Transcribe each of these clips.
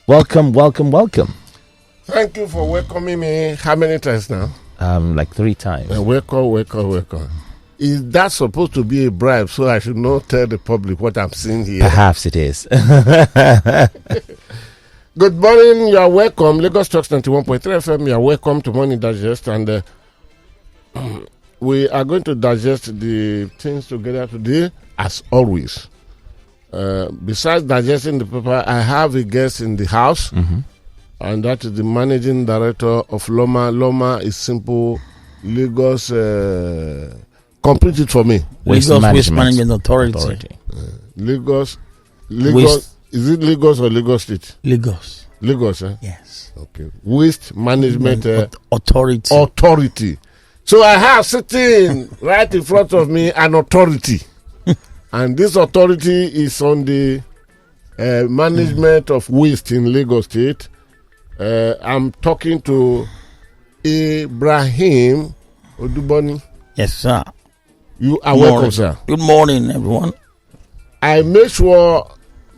Welcome, welcome, welcome. Thank you for welcoming me. How many times now? Like 3 times. Welcome. Is that supposed to be a bribe so I should not tell the public what I'm seeing here? Perhaps it is. Good morning. You are welcome. Lagos Talks 91.3 FM. You are welcome to Morning Digest. And we are going to digest the things together today, as always. Besides digesting the paper, I have a guest in the house. Mm-hmm. And that is the managing director of LAWMA. LAWMA is simple Lagos. Complete it for me. Waste Management Authority. Lagos. Waste. Is it Lagos or Lagos State? Lagos, eh? yes. Okay. Waste Management Authority. So I have sitting right in front of me an authority. And this authority is on the management of waste in Lagos State. I'm talking to Ibrahim Odumboni. Yes, sir. You are welcome, sir. Good morning, everyone. I made sure,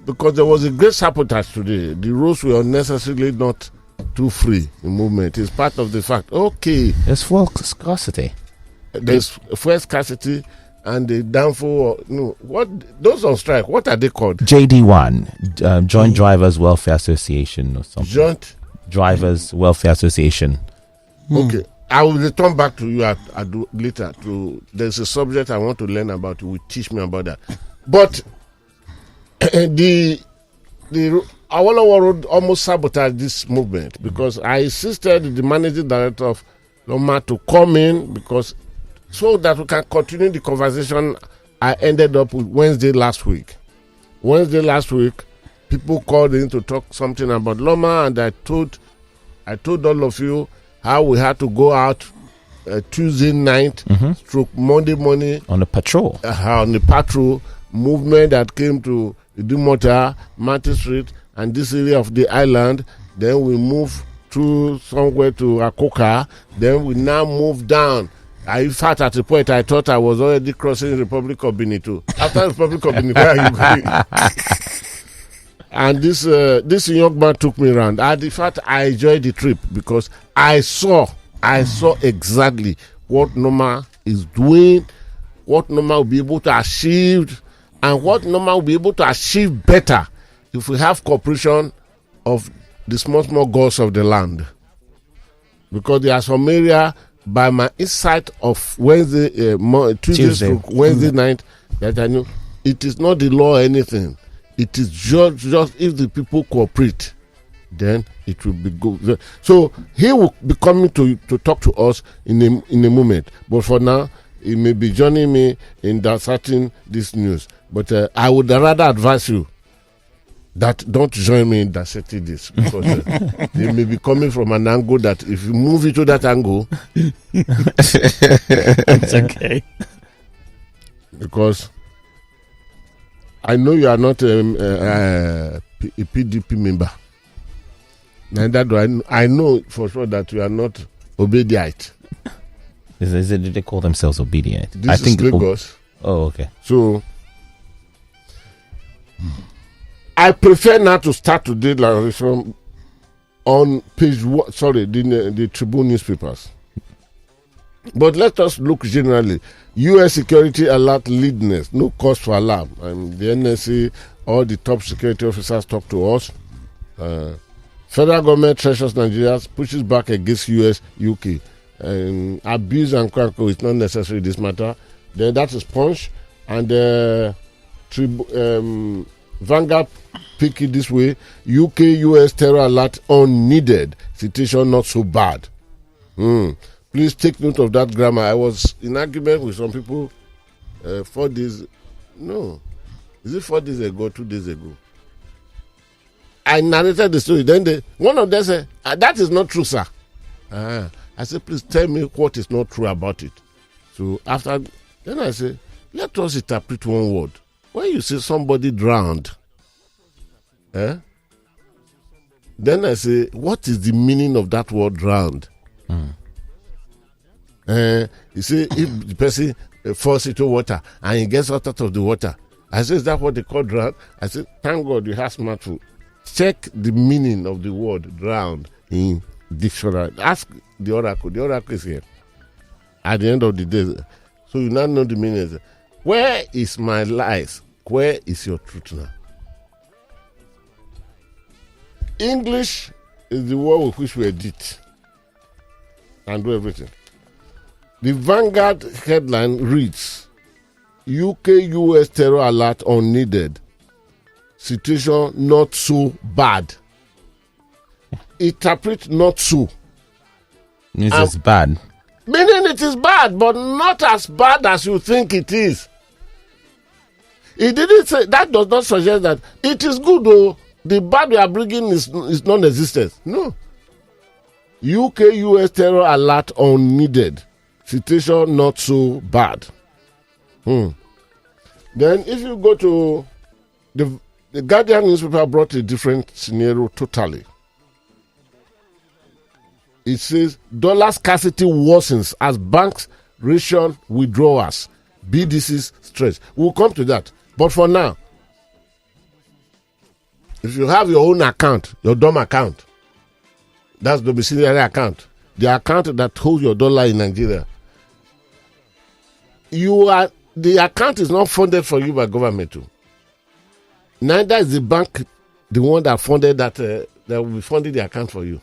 because there was a great sabotage today, the roads were unnecessarily not too free in movement. It's part of the fact. Okay. There's fuel scarcity. There's fuel scarcity and the downfall. Those on strike, what are they called? JD1, Joint Drivers Welfare Association or something. Joint Drivers Welfare Association. Okay. I will return back to you later. There's a subject I want to learn about. You will teach me about that. But the Awolowo Road almost sabotaged this movement because I insisted the managing director of LAWMA to come in because so that we can continue the conversation I ended up with Wednesday last week. People called in to talk something about LAWMA, and I told all of you how we had to go out Tuesday night, stroke Monday morning on the patrol. On the patrol movement that came to Idumota, Martin Street, and this area of the island. Then we moved through somewhere to Akoka. Then we now move down. In fact, at the point, I thought I was already crossing Republic of Benin too. After Republic of Benin, where are you going? And this young man took me around. And in fact, I enjoyed the trip because I saw exactly what LAWMA is doing, what LAWMA will be able to achieve, and what LAWMA will be able to achieve better if we have cooperation of the small gods of the land. Because there are some area by my insight of Tuesday night that I knew it is not the law or anything. It is just if the people cooperate, then it will be good. So he will be coming to talk to us in a moment. But for now, he may be joining me in dissecting this news. But I would rather advise you that don't join me in dissecting this because they may be coming from an angle that if you move into that angle, it's okay. Because I know you are not a PDP member. Neither do I know for sure that you are not obedient. Is it, they call themselves obedient? I think Lagos. Oh, okay. So I prefer not to start today's narration on page one. Sorry, the Tribune newspapers. But let us look generally. U.S. security alert leadness. No cause for alarm. The NSA, all the top security officers talk to us. Federal government treasures Nigeria, pushes back against U.S., UK. Abuse and crackle is not necessary this matter. Then that is Punch. And Vanguard pick it this way. UK, US terror alert unneeded. Situation not so bad. Please take note of that grammar. I was in argument with some people 4 days. No. Is it 4 days ago, 2 days ago? I narrated the story. Then one of them said, that is not true, sir. I said, please tell me what is not true about it. So then I said, let us interpret one word. When you say somebody drowned, then I say, what is the meaning of that word drowned? You see, if the person falls into water and he gets out of the water, I say, is that what they call drown? I said, thank God you have smartphone. check the meaning of the word drowned in dictionary. Ask the oracle. The oracle is here. At the end of the day, so you now know the meaning. Where is my lies? Where is your truth now? English is the word with which we edit and do everything. The Vanguard headline reads, UK-US terror alert unneeded. Situation not so bad. Interpret not so. Means it's bad. Meaning it is bad, but not as bad as you think it is. It didn't say, that does not suggest that it is good though. The bad we are bringing is non-existent. No. UK-US terror alert unneeded. Situation not so bad. Then if you go to the Guardian newspaper brought a different scenario totally. It says dollar scarcity worsens as banks ration withdrawals. BDC's stress. We'll come to that. But for now, if you have your own account, your DOM account, that's the domiciliary account, the account that holds your dollar in Nigeria, the account is not funded for you by government too. Neither is the bank the one that funded that will be funding the account for you.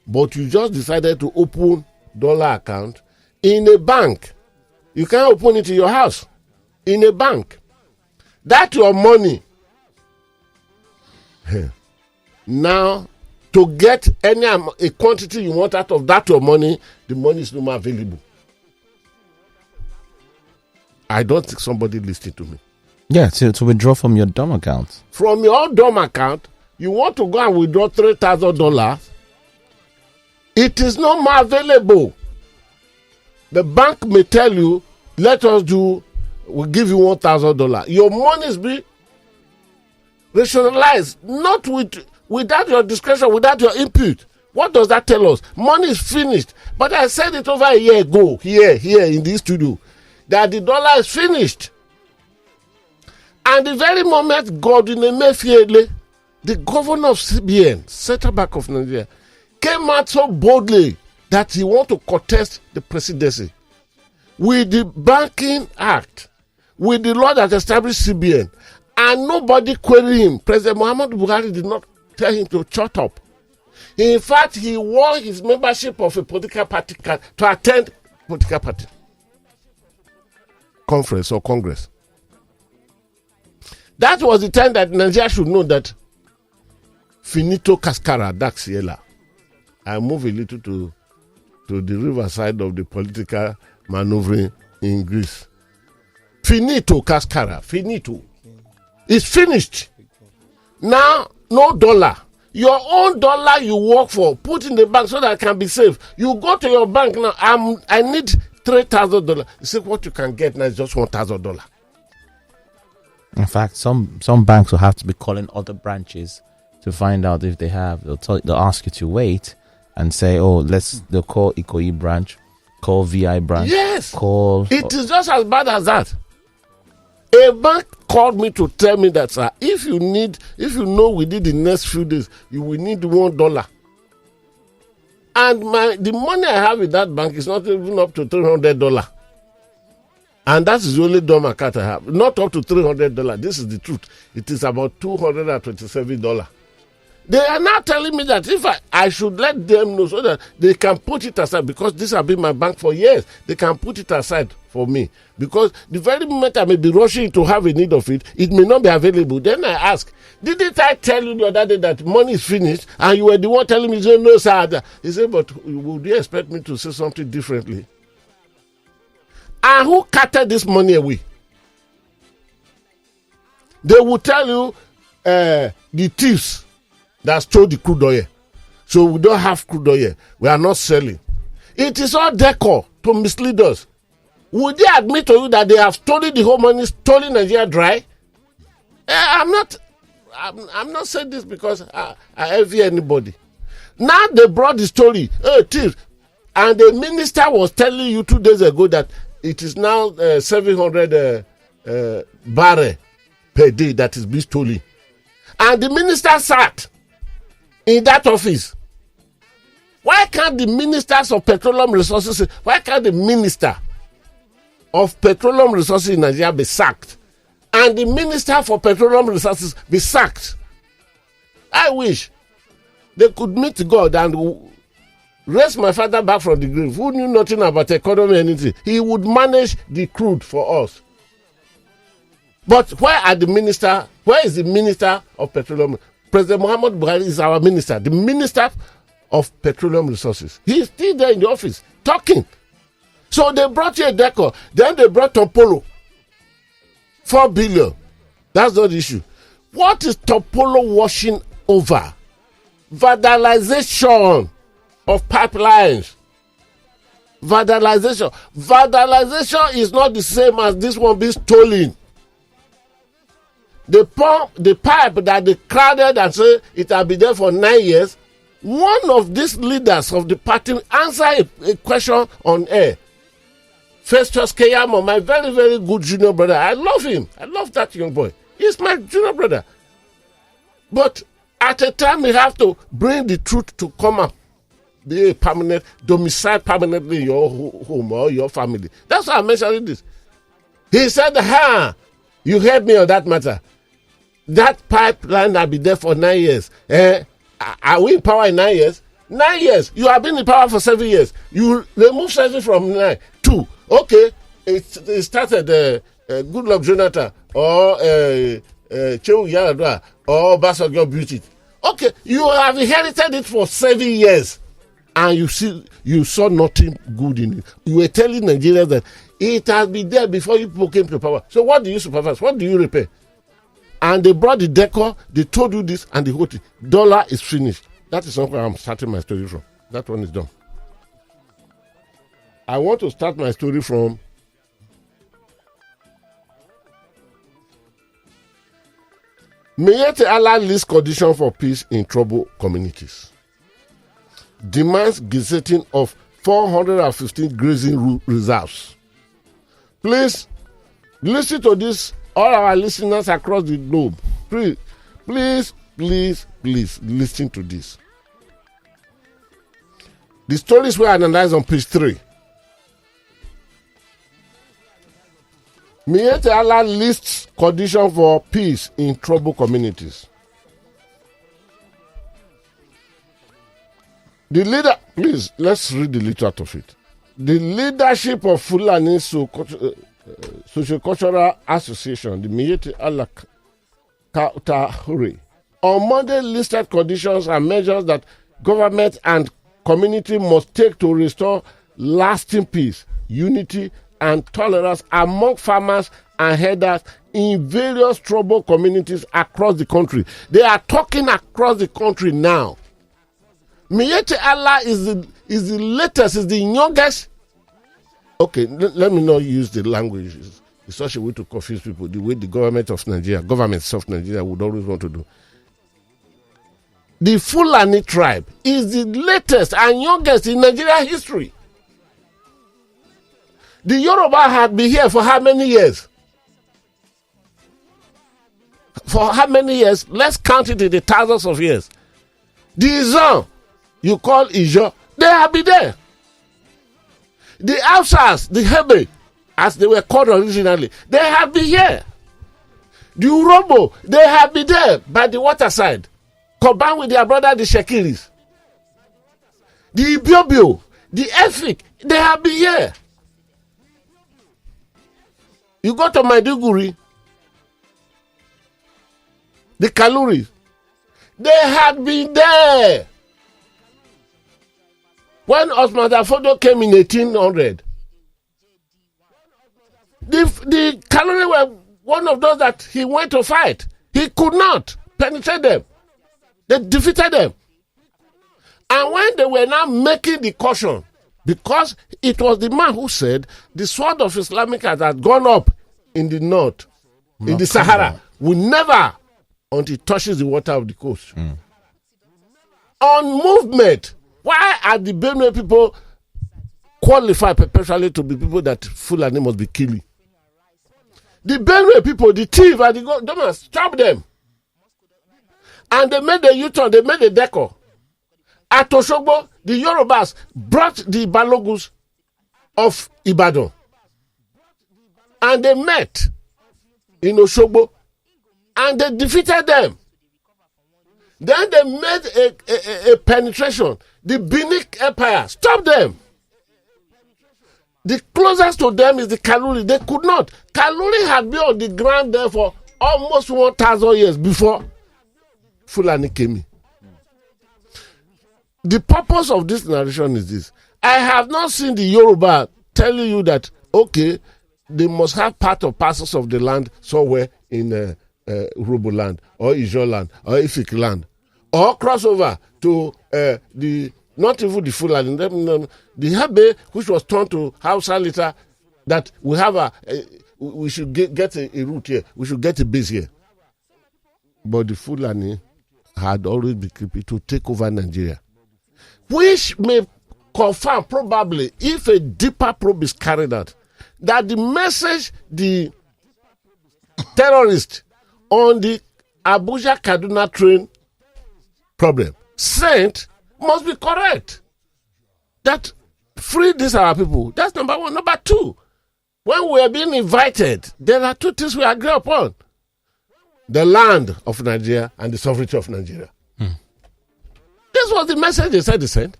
But you just decided to open dollar account in a bank. You can't open it in your house. In a bank. That's your money. Now, to get a quantity you want out of that your money, the money is no more available. I don't think somebody listening to me. Yeah, to withdraw from your DOM account. From your DOM account, you want to go and withdraw $3,000. It is no more available. The bank may tell you, we'll give you $1,000. Your money is being rationalized, not without your discretion, without your input. What does that tell us? Money is finished. But I said it over a year ago, here in this studio, that the dollar is finished. And the very moment Godwin Emefiele, the governor of CBN, Central Bank of Nigeria, came out so boldly that he want to contest the presidency with the Banking Act, with the law that established CBN, and nobody queried him. President Muhammadu Buhari did not tell him to shut up. In fact, he won his membership of a political party to attend political party conference or congress. That was the time that Nigeria should know that finito cascara daxiela. I move a little to the riverside of the political maneuvering in Greece. Finito cascara, finito. It's finished. Now, no dollar. Your own dollar you work for, put in the bank so that it can be safe. You go to your bank now, I need $3,000. You say what you can get now is just $1,000. In fact, some banks will have to be calling other branches to find out if they have. They'll ask you to wait and say, they'll call Ikoyi branch, call VI branch. Yes. It is just as bad as that. A bank called me to tell me that, sir, if you know within the next few days, you will need $1. And the money I have in that bank is not even up to $300. And that is the only DOM account I have. Not up to $300. This is the truth. It is about $227. They are now telling me that if I should let them know so that they can put it aside, because this has been my bank for years, they can put it aside for me. Because the very moment I may be rushing to have a need of it, it may not be available. Then I ask, didn't I tell you the other day that money is finished and you were the one telling me, no, sir. He said, but would you expect me to say something differently? And who carted this money away? They will tell you the thieves that stole the crude oil. So we don't have crude oil. We are not selling. It is all decor to mislead us. Would they admit to you that they have stolen the whole money, stolen Nigeria dry? I'm not saying this because I envy anybody. Now they brought the story, thieves. And the minister was telling you 2 days ago that it is now 700 barrel per day that is being stolen. And the minister sat in that office? Why can't the ministers of petroleum resources, why can't the minister of petroleum resources in Nigeria be sacked? And the minister for petroleum resources be sacked? I wish they could meet God and raise my father back from the grave, who knew nothing about economy or anything. He would manage the crude for us. But where is the minister of petroleum? President Muhammad Buhari is our minister, the minister of petroleum resources. He's still there in the office talking. So they brought you a decor, then they brought Topolo. 4 billion. That's not the issue. What is Topolo washing over? Vandalization of pipelines. Vandalization. Vandalization is not the same as this one being stolen. The pipe that they crowded and say it will be there for 9 years. One of these leaders of the party answered a question on air. Festus Keyamo, my very, very good junior brother. I love him. I love that young boy. He's my junior brother. But at a time, we have to bring the truth to come up. Be a permanent, domicile permanently in your home or your family. That's why I'm mentioning this. He said, you heard me on that matter. That pipeline will be there for 9 years. Are we in power in 9 years? 9 years. You have been in power for 7 years. You remove 7 from 9. 2. Okay. It started Goodluck Jonathan or Chewu Yaradua or Basogyo Beauty. Okay. You have inherited it for 7 years. And you saw nothing good in it. You were telling Nigerians that it has been there before you people came to power. So what do you supervise? What do you repair? And they brought the decor, they told you this, and the whole thing. Dollar is finished. That is somewhere I'm starting my story from. That one is done. I want to start my story from Miyetti Allah lists conditions for peace in troubled communities. Demands gazetting of 415 grazing reserves. Please listen to this, all our listeners across the globe. Please listen to this. The stories were analyzed on page 3. Miyetti Allah lists conditions for peace in troubled communities. The leader, please, let's read the little out of it. The leadership of Fulani Socio-Cultural Association, the Miyetti Allah Kautahuri, on Monday listed conditions and measures that government and community must take to restore lasting peace, unity, and tolerance among farmers and herders in various troubled communities across the country. They are talking across the country now. Miyetti Allah is the latest, is the youngest. Okay, let me not use the language. It's such a way to confuse people, the way the governments of Nigeria would always want to do. The Fulani tribe is the latest and youngest in Nigeria history. The Yoruba had been here for how many years? For how many years? Let's count it in the thousands of years. The Izon, you call Ijo, they have been there. The Hausas, the Hebe, as they were called originally, they have been here. The Urobo, they have been there by the waterside, combined with their brother, the Shekiris. The Ibiobio, the Efik, they have been here. You go to Maiduguri, the Kaluris, they had been there. When Osman Dafodo came in 1800, the Kaluri were one of those that he went to fight. He could not penetrate them. They defeated them. And when they were now making the caution, because it was the man who said the sword of Islamic had gone up in the north, in the Sahara, will never until it touches the water of the coast. On movement, why are the Benue people qualified perpetually to be people that Fulani must be killing? The Benue people, the thief, and the government, stop them. And they made the U-turn, they made the decor. At Osogbo, the Yorubas brought the Balogus of Ibadan. And they met in Osogbo. And they defeated them. Then they made a penetration. The Benin Empire stopped them. The closest to them is the Kaluri. They could not. Kaluri had been on the ground there for almost 1,000 years before Fulani came in. The purpose of this narration is this. I have not seen the Yoruba telling you that, okay, they must have part or parcels of the land somewhere in Urobo land or Ijo land or Ifik land, or cross over to not even the Fulani, the Hebe, which was turned to Hausa later, that we have we should get a route here, we should get a base here. But the Fulani had always been creepy to take over Nigeria, which may confirm probably, if a deeper probe is carried out, that the message the terrorists on the Abuja-Kaduna train problem sent must be correct. That free these our people. That's number one. Number two, when we are being invited, there are two things we agree upon: the land of Nigeria and the sovereignty of Nigeria. This was the message they said they sent.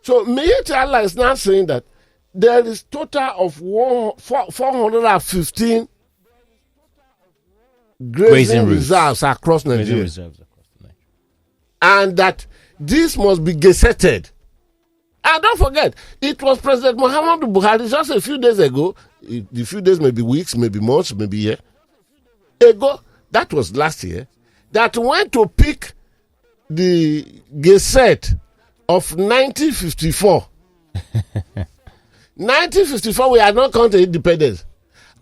So Miyetti Allah is now saying that there is total of 415 grazing reserves across Nigeria. And that this must be gazetted. And don't forget, it was President Muhammadu Buhari just a few days ago, the few days, maybe weeks, maybe months, maybe year ago, that was last year, that went to pick the Gazette of 1954. 1954, we had not come to independence.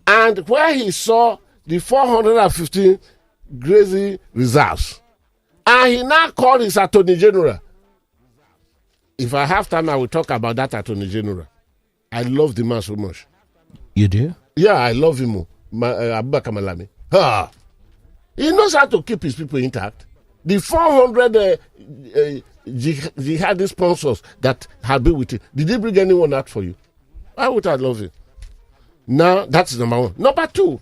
And where he saw the 415 grazing reserves. And he now called his Attorney General. If I have time, I will talk about that Attorney General. I love the man so much. You do? Yeah, I love him. Abubakar Malami. He knows how to keep his people intact. The 400 jihadi sponsors that have been with him, did he bring anyone out for you? Why would I love him? Now, that's number one. Number two,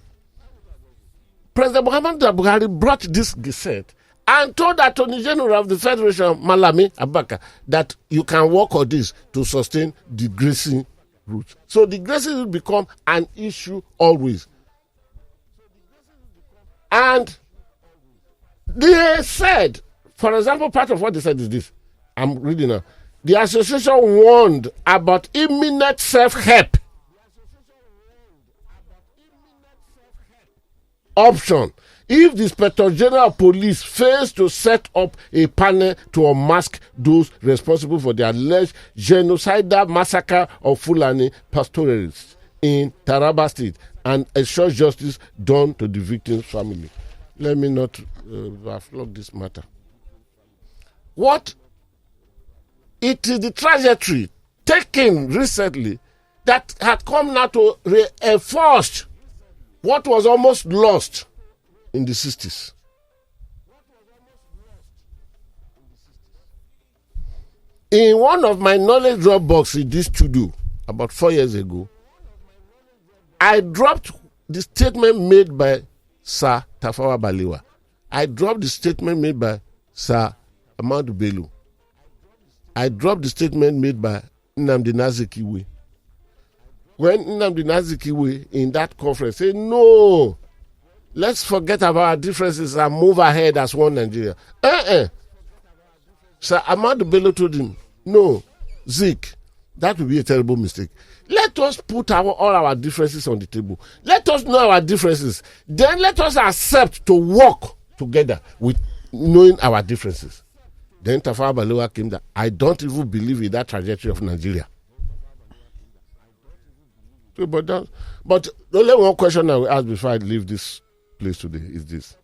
President Muhammadu Buhari brought this Gazette and told the Attorney General of the Federation, Malami Abubakar, that you can work on this to sustain the grazing route. So the grazing will become an issue always. And they said, for example, part of what they said is this. I'm reading now. The association warned about imminent self-help option if the Inspector General of Police fails to set up a panel to unmask those responsible for the alleged genocidal massacre of Fulani pastoralists in Taraba State and ensure justice done to the victim's family. Let me not flog this matter. What? It is the trajectory taken recently that had come now to reinforce what was almost lost in the 60s. In one of my knowledge drop boxes in this studio about 4 years ago, I dropped the statement made by Sir Tafawa Balewa. I dropped the statement made by Sir Ahmadu Bello. I dropped the statement made by Nnamdi Azikiwe. When Nnamdi Azikiwe in that conference said, no, let's forget about our differences and move ahead as one Nigeria. Sir Ahmadu Bello told him, no, Zik, that would be a terrible mistake. Let us put all our differences on the table. Let us know our differences. Then let us accept to work together with knowing our differences. Then Tafawa Balewa came that I don't even believe in that trajectory of Nigeria. So, but only one question I will ask before I leave this place today is this.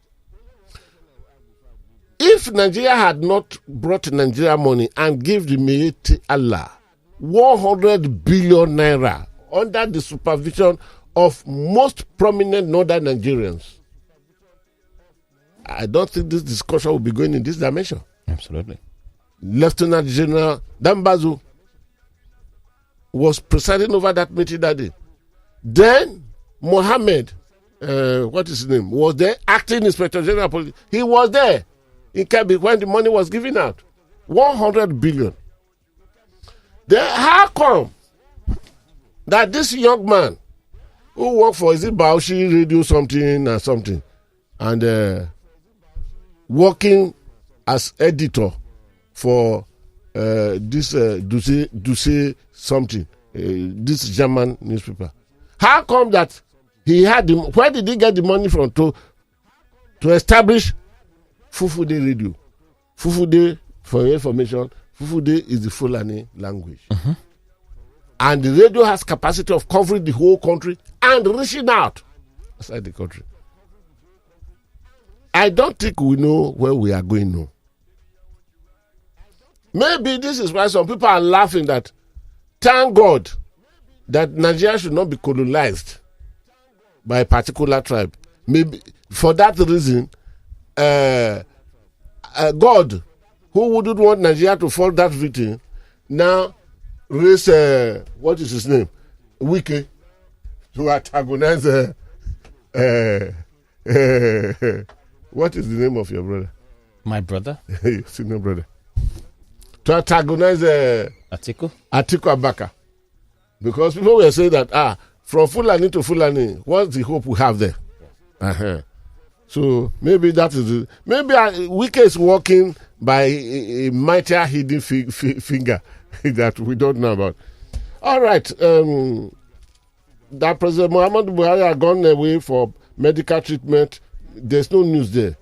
If Nigeria had not brought Nigeria money and gave the Miyetti Allah 100 billion naira under the supervision of most prominent northern Nigerians, I don't think this discussion will be going in this dimension. Absolutely. Lieutenant General Dambazu was presiding over that meeting that day. Then Mohammed, what is his name, was there, acting Inspector General of Police. He was there in Kebbi when the money was given out. 100 billion. Then how come that this young man who worked for, is it Bauchi Radio something and something, and working as editor for this Duce something, this German newspaper. How come that he had the, where did he get the money from to establish Fufude Radio? Fufude, for your information, Fufude is the Fulani language. Mm-hmm. And the radio has capacity of covering the whole country and reaching out outside the country. I don't think we know where we are going now. Maybe this is why some people are laughing that, thank God that Nigeria should not be colonized by a particular tribe. Maybe for that reason, God, who wouldn't want Nigeria to fall that victim, now raise, what is his name? Wike, to antagonize, what is the name of your brother? My brother? Senior brother. To antagonize Atiku Abubakar. Because people were saying that, from Fulani to Fulani, what's the hope we have there? Uh-huh. So maybe that is it. Maybe Wike is working by a mightier hidden finger that we don't know about. All right. That President Muhammadu Buhari has gone away for medical treatment. There's no news there.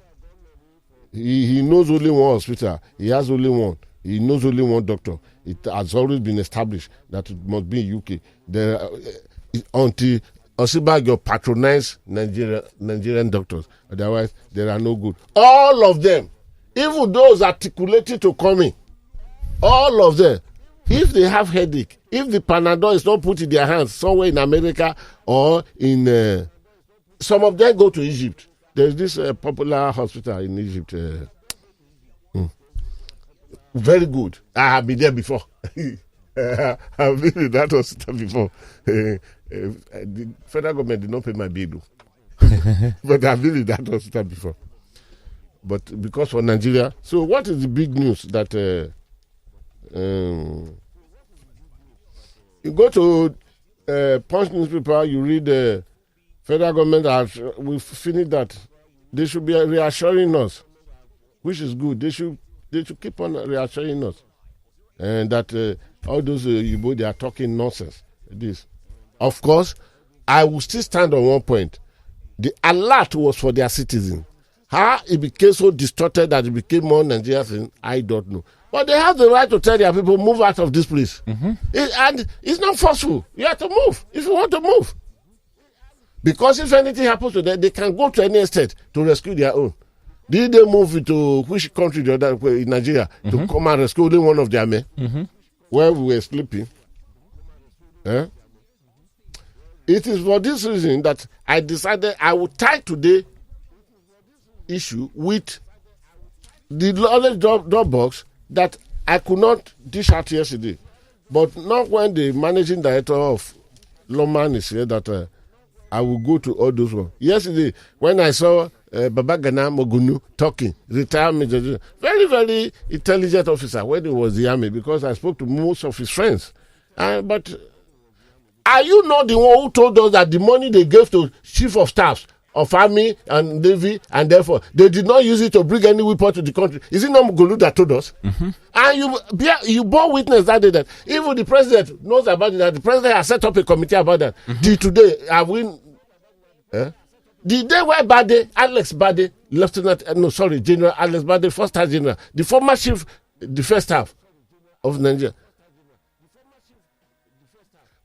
He knows only one hospital. He has only one. He knows only one doctor. It has always been established that it must be in UK. Until Osinbajo patronize Nigerian doctors. Otherwise, they are no good. All of them, even those articulated to come in, all of them, if they have headache, if the Panadol is not put in their hands somewhere in America or in... some of them go to Egypt. There's this popular hospital in Egypt. Very good. I have been there before. I've been in that hospital before. The federal government did not pay my bill, but I've been in that hospital before. But because for Nigeria, so what is the big news that you go to Punch newspaper, you read federal government we finished that they should be reassuring us, which is good. They should keep on reassuring us, and that all those they are talking nonsense. This, of course, I will still stand on one point. The alert was for their citizens. How it became so distorted that it became more Nigerian thing, I don't know. But they have the right to tell their people, move out of this place. Mm-hmm. And it's not forceful. You have to move if you want to move. Because if anything happens to them, they can go to any estate to rescue their own. Did they move into which country the other way in Nigeria to come and rescue only one of their men where we were sleeping? Eh? It is for this reason that I decided I would tie today issue with the knowledge drop box that I could not dish out yesterday. But not when the managing director of LAWMA is here that I will go to all those ones. Yesterday, when I saw Babagana Mogunu talking, retired Major General, very, very intelligent officer when he was in the army, because I spoke to most of his friends. But are you not the one who told us that the money they gave to chief of staffs of army and navy, and therefore they did not use it to bring any weapon to the country? Is it not Mogulu that told us? Mm-hmm. And you bore witness that day that even the president knows about it, that the president has set up a committee about that. Mm-hmm. Till today, have we... The day where General Alex Bade, first star general, the former chief defense staff of Nigeria.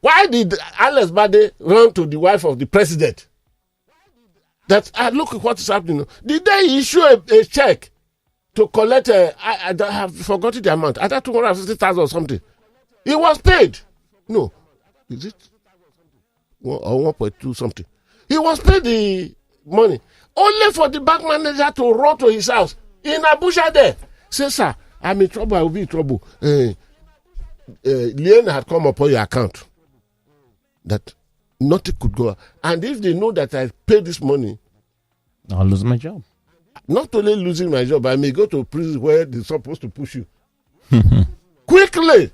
Why did Alex Bade run to the wife of the president? That look at what is happening. Did they issue a check to collect? I have forgotten the amount. I thought 250,000 or something. He was paid. No, is it 1.2 something? He was paid the money. only for the bank manager to run to his house in Abuja there. Say, sir, I'm in trouble, I will be in trouble. Lien had come upon your account that nothing could go. And if they know that I pay this money, I'll lose my job. Not only losing my job, I may go to prison where they're supposed to push you. Quickly.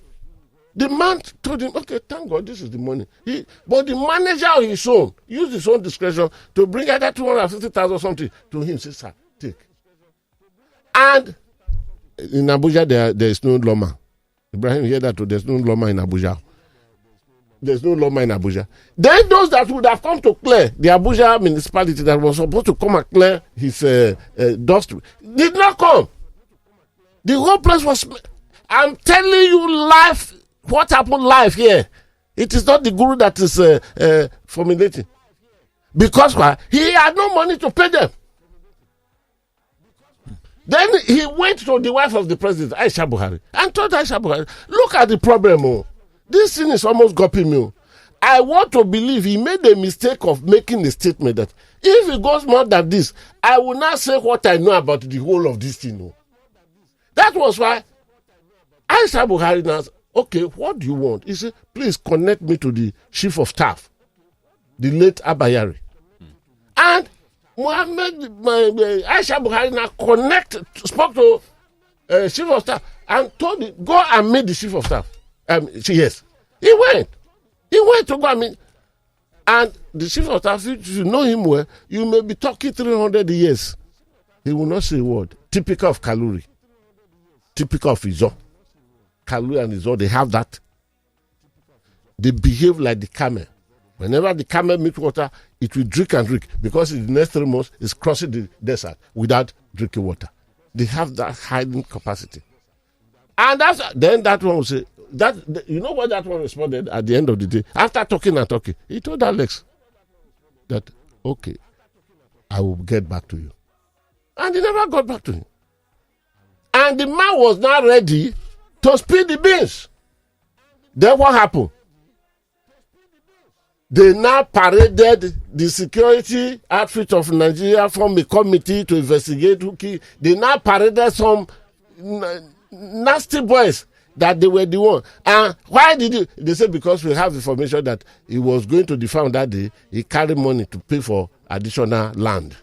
The man told him, okay, thank God, this is the money. But the manager of his own used his own discretion to bring either 250,000 or something to him. Say, sir, take. And in Abuja, there is no LAWMA. Ibrahim, hear that too. There's no LAWMA in Abuja. There's no LAWMA in Abuja. Then those that would have come to clear the Abuja municipality that was supposed to come and clear his dust did not come. The whole place was. I'm telling you, life. What happened live here? It is not the guru that is formulating. Because why? He had no money to pay them. Then he went to the wife of the president, Aisha Buhari, and told Aisha Buhari, look at the problem. Oh. This thing is almost gulping me. I want to believe he made the mistake of making a statement that if it goes more than this, I will not say what I know about the whole of this thing. Oh. That was why Aisha Buhari now said, okay, what do you want? He said, please connect me to the chief of staff, the late Abayari. And Aisha Buhari now spoke to chief of staff and told him, go and meet the chief of staff. Yes. He went to go and meet. And the chief of staff, if you know him well, you may be talking 300 years. He will not say a word. Typical of Kaluri. Typical of Izo. Kaluri and Izo, they have that. They behave like the camel. Whenever the camel meets water, it will drink and drink because in the next 3 months it's crossing the desert without drinking water. They have that hiding capacity. And then that one will say, you know what that one responded at the end of the day? After talking and talking, he told Alex that, okay, I will get back to you. And he never got back to him. And the man was not ready to spill the beans. Then what happened? They now paraded the security outfit of Nigeria from a committee to investigate Wookie. They now paraded some nasty boys that they were the one. And why did they say because we have information that he was going to the farm that day, he carried money to pay for additional land.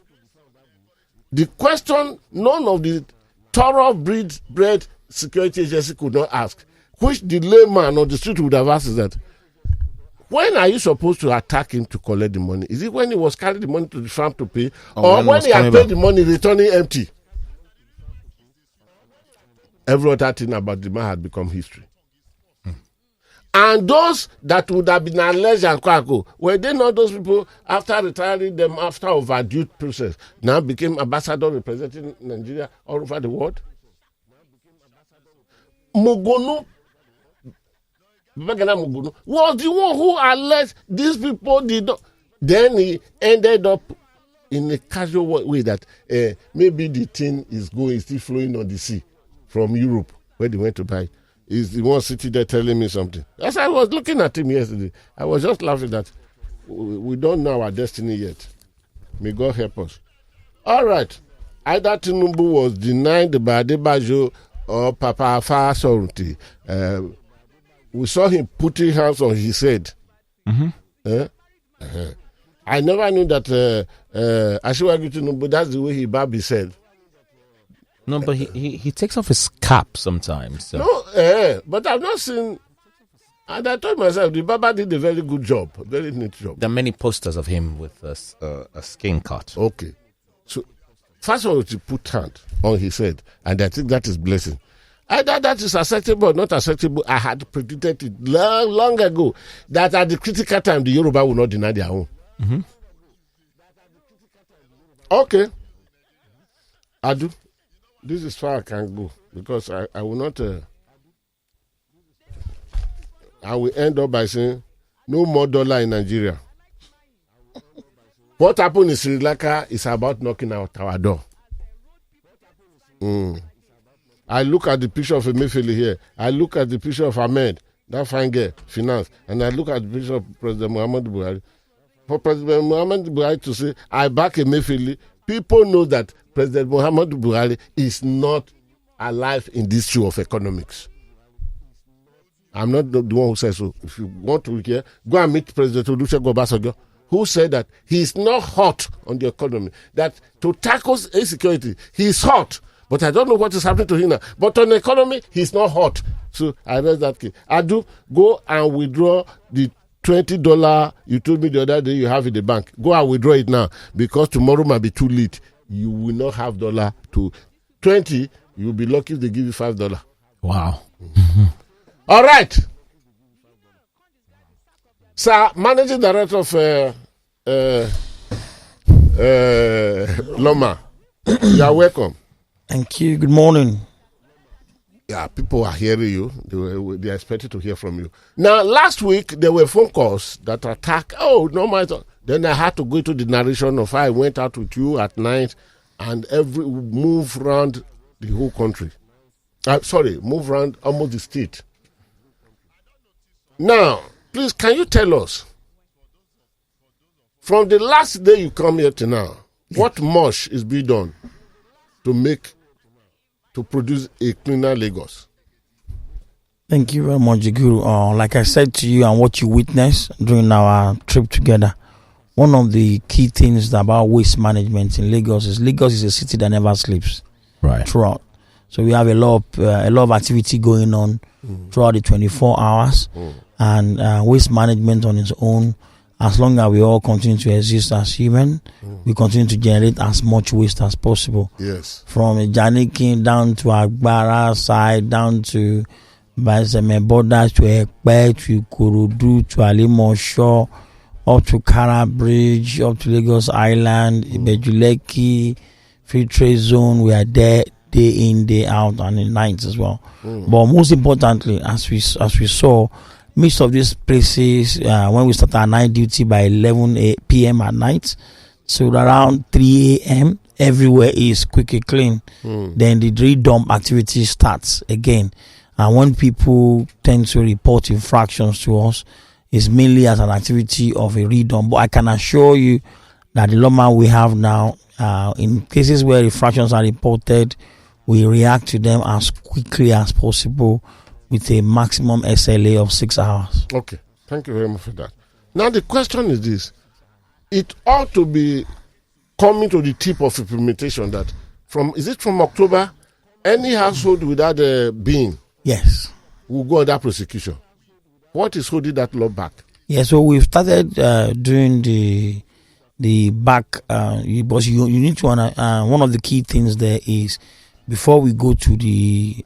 The question none of the thoroughbred security agency could not ask, which the layman on the street would have asked, is that when are you supposed to attack him to collect the money? Is it when he was carrying the money to the farm to pay, or when he had paid the money returning empty? Every other thing about the man had become history. And those that would have been alleged and quack, were they not those people after retiring them after overdue process now became ambassador representing Nigeria all over the world? Mugunu was the one who alleged these people did not. Then he ended up in a casual way that maybe the thing is still flowing on the sea from Europe where they went to buy. He's the one sitting there telling me something. As I was looking at him yesterday, I was just laughing that we don't know our destiny yet. May God help us. All right. Either Tinubu was denied by Adebayo or Papa Afa-Sorunti. We saw him putting hands on his head. Mm-hmm. I never knew that Asiwaju Tinubu, that's the way he bobbed his head. No, but he takes off his cap sometimes. So. No, but I've not seen. And I told myself, the Baba did a very good job, a very neat job. There are many posters of him with a skin cut. Okay. So, first of all, to put hand on his head, and I think that is blessing. Either that is acceptable or not acceptable, I had predicted it long ago that at the critical time, the Yoruba will not deny their own. Mm-hmm. Okay. I do. This is far I can go because I will not. I will end up by saying no more dollar in Nigeria. What happened in Sri Lanka is about knocking out our door. I look at the picture of Emefiele here. I look at the picture of Ahmed, that fine girl, finance, and I look at the picture of President Muhammadu Buhari. For President Muhammadu Buhari to say, I back Emefiele people know that President Muhammadu Buhari is not alive in this show of economics. I'm not the one who says so. If you want to hear, go and meet President Olusegun Obasanjo, who said that he is not hot on the economy. That to tackle insecurity, he is hot. But I don't know what is happening to him now. But on the economy, he's not hot. So I read that case. Adu, go and withdraw the $20 you told me the other day you have in the bank. Go and withdraw it now, because tomorrow might be too late. You will not have dollar to 20. You will be lucky if they give you $5. Wow. All right. Sir, Managing Director of LAWMA, you are welcome. Thank you. Good morning. Yeah, people are hearing you. They are expected to hear from you. Now, last week, there were phone calls that attacked. Oh, no matter. Then I had to go to the narration of how I went out with you at night and move around the whole country. Move around almost the state. Now, please, can you tell us, from the last day you come here to now, what much is being done to produce a cleaner Lagos? Thank you very much, Jiguru. Like I said to you and what you witnessed during our trip together, one of the key things about waste management in Lagos is a city that never sleeps. Right. Throughout. So we have a lot of activity going on throughout the 24 hours, and waste management on its own. As long as we all continue to exist as human, we continue to generate as much waste as possible. Yes. From Janikin down to Agbara side, down to Baiseme border, to Ekpe, to Kurudu, to Alimosho, up to Kara Bridge, up to Lagos Island, Ibejuleki, Free Trade Zone. We are there day in, day out, and in nights as well. But most importantly, as we saw, most of these places, when we start our night duty by 11 p.m. at night, so around 3 a.m., everywhere is quickly clean. Then the re-dump activity starts again. And when people tend to report infractions to us, it's mainly as an activity of a re-dump. But I can assure you that the LAWMA we have now, in cases where infractions are reported, we react to them as quickly as possible with a maximum SLA of 6 hours. Okay. Thank you very much for that. Now, the question is this. It ought to be coming to the tip of implementation that from October, any household without a bin Yes. will go under prosecution. What is holding that law back? Yeah, so we've started doing the back, but you need to, one of the key things there is, before we go to the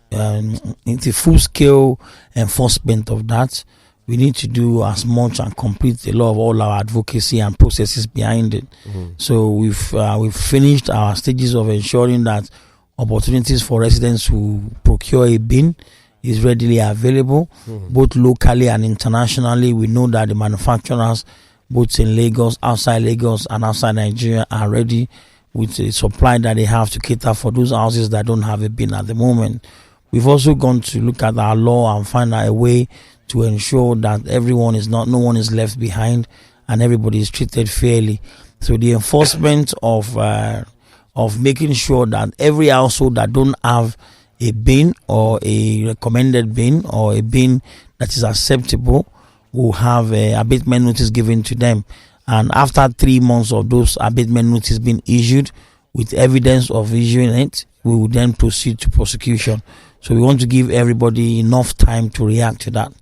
into full-scale enforcement of that, we need to do as much and complete a lot of all our advocacy and processes behind it. So we've finished our stages of ensuring that opportunities for residents who procure a bin is readily available, both locally and internationally. We know that the manufacturers, both in Lagos, outside Lagos, and outside Nigeria, are ready with the supply that they have to cater for those houses that don't have a bin at the moment. We've also gone to look at our law and find out a way to ensure that no one is left behind and everybody is treated fairly. So the enforcement of making sure that every household that don't have a bin or a recommended bin or a bin that is acceptable will have a abatement notice given to them. And after 3 months of those abatement notices being issued with evidence of issuing it, we will then proceed to prosecution. So we want to give everybody enough time to react to that.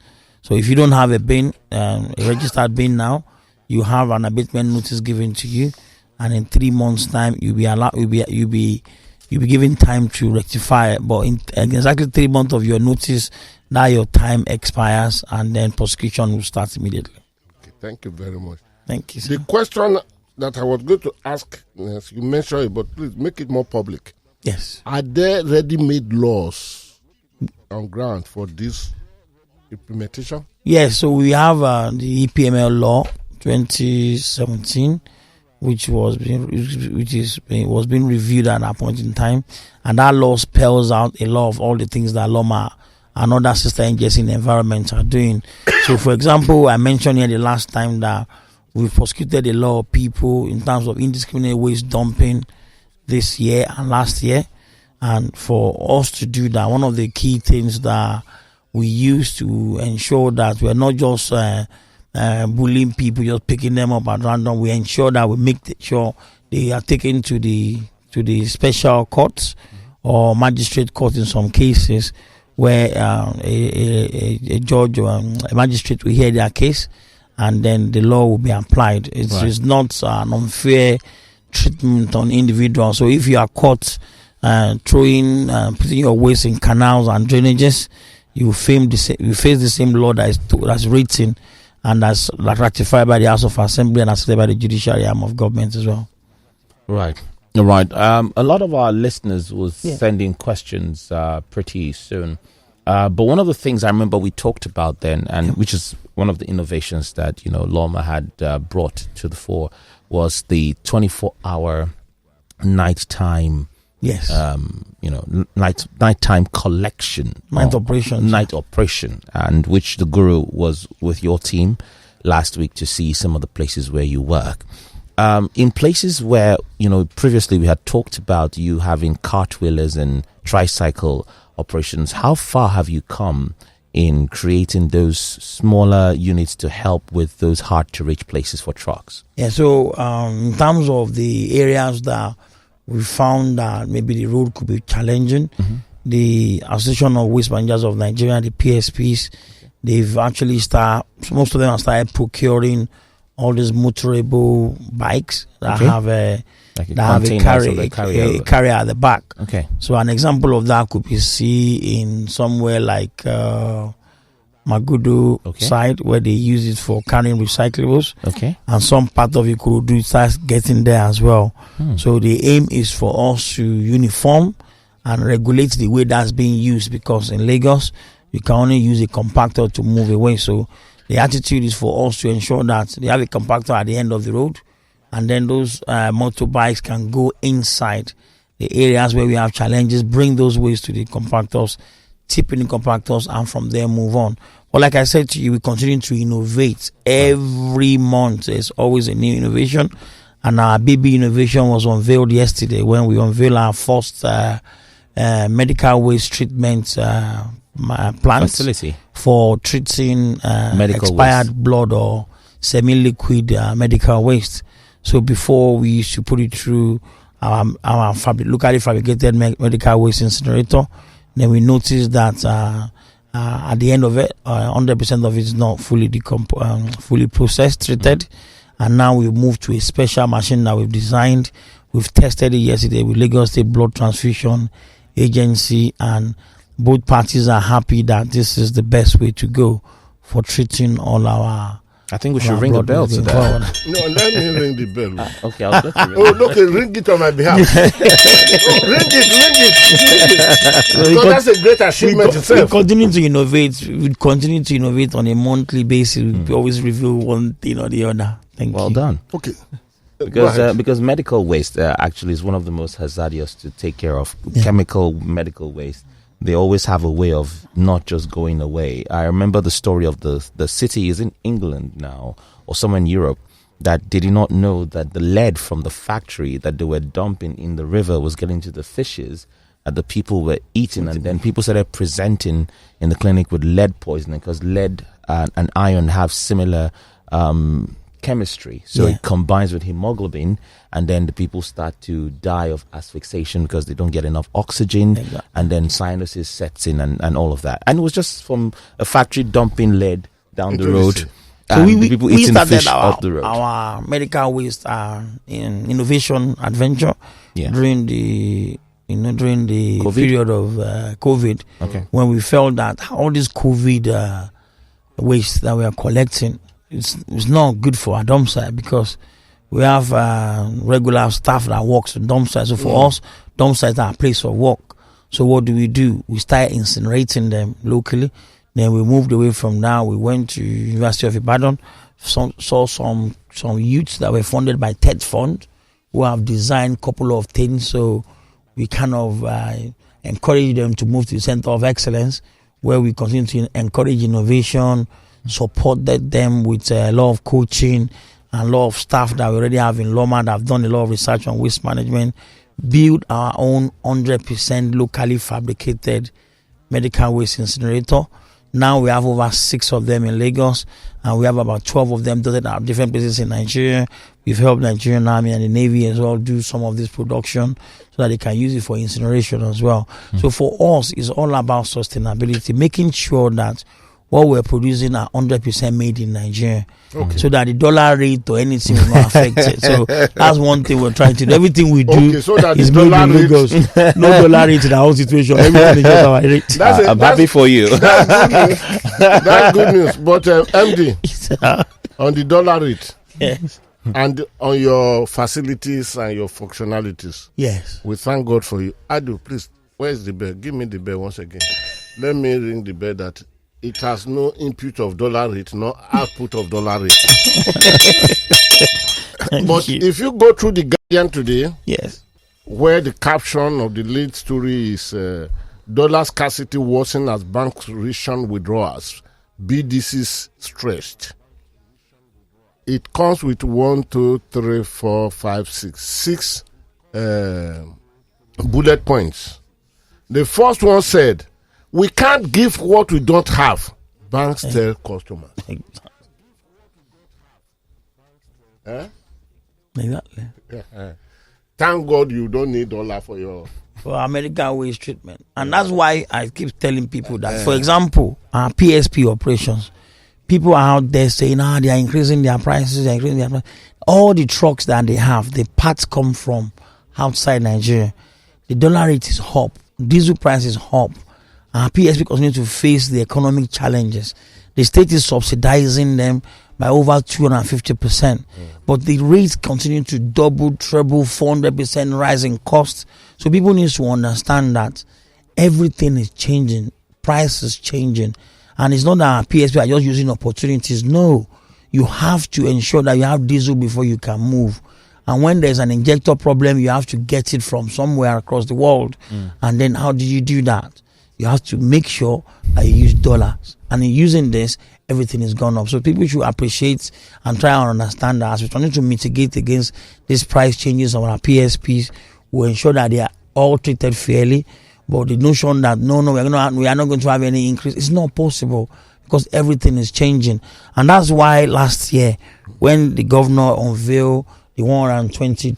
So if you don't have a bin, a registered bin now, you have an abatement notice given to you, and in 3 months' time you'll be given time to rectify it. But in exactly 3 months of your notice, now your time expires, and then prosecution will start immediately. Okay, thank you very much. Thank you, sir. The question that I was going to ask, yes, you mentioned it, but please make it more public. Yes. Are there ready-made laws on ground for this implementation? Yes, so we have the EPML law 2017, which was being reviewed at that point in time, and that law spells out a lot of all the things that LAWMA and other sister agencies in the environment are doing. So, for example, I mentioned here the last time that we've prosecuted a lot of people in terms of indiscriminate waste dumping this year and last year. And for us to do that, one of the key things that we use to ensure that we're not just bullying people, just picking them up at random. We ensure that we make sure they are taken to the special courts or magistrate court in some cases, where a judge or a magistrate will hear their case, and then the law will be applied. It's not an unfair treatment on individuals. So if you are caught putting your waste in canals and drainages, you face the same law that's written and that's ratified by the House of Assembly and accepted by the judiciary arm of government as well. Right. A lot of our listeners will send in questions pretty soon. But one of the things I remember we talked about then, and which is one of the innovations that LAWMA had brought to the fore, was the 24-hour nighttime. Yes. Nighttime collection. Night operation, and which the Guru was with your team last week to see some of the places where you work. In places where, previously we had talked about you having cartwheelers and tricycle operations, how far have you come in creating those smaller units to help with those hard to reach places for trucks? Yeah, so in terms of the areas that we found that maybe the road could be challenging, the Association of Waste Managers of Nigeria, the PSPs, they've actually most of them have started procuring all these motorable bikes that have a carrier at the back. Okay. So an example of that could be in somewhere like Magudu side, where they use it for carrying recyclables. Okay. And some part of it could start getting there as well. So the aim is for us to uniform and regulate the way that's being used, because in Lagos you can only use a compactor to move away. So the attitude is for us to ensure that they have a compactor at the end of the road, and then those motorbikes can go inside the areas where we have challenges, bring those waste to the compactors, tip in the compactors, and from there move on. But like I said to you, we continue to innovate. Every month there's always a new innovation, and our baby innovation was unveiled yesterday when we unveiled our first medical waste treatment plant facility for treating expired waste, blood or semi-liquid medical waste. So before, we used to put it through our locally fabricated medical waste incinerator. Then we noticed that at the end of it, 100% of it is not fully processed, treated. And now we've moved to a special machine that we've designed. We've tested it yesterday with Lagos State Blood Transfusion Agency, and both parties are happy that this is the best way to go for treating all our. I think we should ring a bell to that. No, let me ring the bell. Okay, I'll let you ring. Okay, ring it on my behalf. Ring it. Because that's a great achievement itself. We continue to innovate on a monthly basis. We always review one thing or the other. Thank you. Well done. Okay. Because medical waste actually is one of the most hazardous to take care of. Chemical medical waste, they always have a way of not just going away. I remember the story of the city is in England now or somewhere in Europe that they did not know that the lead from the factory that they were dumping in the river was getting to the fishes that the people were eating, and then people started presenting in the clinic with lead poisoning because lead and iron have similar chemistry, so it combines with hemoglobin, and then the people start to die of asphyxiation because they don't get enough oxygen, and then sinuses sets in and all of that. And it was just from a factory dumping lead down the road. So we started fish up the road. Our medical waste in innovation adventure during the COVID period of COVID, when we felt that all this COVID waste that we are collecting, it's not good for our dump site, because we have regular staff that works in dump sites. So for us, dump sites are a place of work. So what do? We start incinerating them locally. Then we moved away from that. We went to University of Ibadan, saw some youths that were funded by TED Fund who have designed a couple of things. So we kind of encourage them to move to the Center of Excellence, where we continue to encourage innovation, supported them with a lot of coaching and a lot of staff that we already have in LAWMA that have done a lot of research on waste management. build our own 100% locally fabricated medical waste incinerator. Now we have over 6 of them in Lagos, and we have about 12 of them dotted at different places in Nigeria. We've helped Nigerian Army and the Navy as well do some of this production so that they can use it for incineration as well. So for us, it's all about sustainability, making sure that what we're producing are 100% made in Nigeria, so that the dollar rate or anything will not affect it. So that's one thing we're trying to do. Everything we do so that is the made dollar in Lagos. No dollar rate in our own situation. Everything is just our rate. I'm happy for you. That's good news. But MD, on the dollar rate, Yes. and on your facilities and your functionalities, Yes. we thank God for you. Adu, please, where's the bell? Give me the bell once again. Let me ring the bell that it has no input of dollar rate, no output of dollar rate. But if you go through the Guardian today, Yes. where the caption of the lead story is dollar scarcity worsen as banks ration withdrawals, BDCs stressed. It comes with 1, 2, 3, 4, 5, 6 bullet points. The first one said, we can't give what we don't have. Banks tell customers. Exactly. Thank God you don't need dollar for your... For American waste treatment. And that's why I keep telling people that, for example, our PSP operations, people are out there saying, they are increasing their prices, all the trucks that they have, the parts come from outside Nigeria. The dollar rate is up, diesel price is up. Our PSP continue to face the economic challenges. The state is subsidizing them by over 250%. But the rates continue to double, treble, 400% rise in costs. So people need to understand that everything is changing. Price is changing. And it's not that our PSP are just using opportunities. No. You have to ensure that you have diesel before you can move. And when there's an injector problem, you have to get it from somewhere across the world. And then how do you do that? You have to make sure that you use dollars. And in using this, everything is gone up. So people should appreciate and try and understand that as we're trying to mitigate against these price changes on our PSPs, we'll ensure that they are all treated fairly. But the notion that we are not going to have any increase, it's not possible because everything is changing. And that's why last year, when the governor unveiled the 102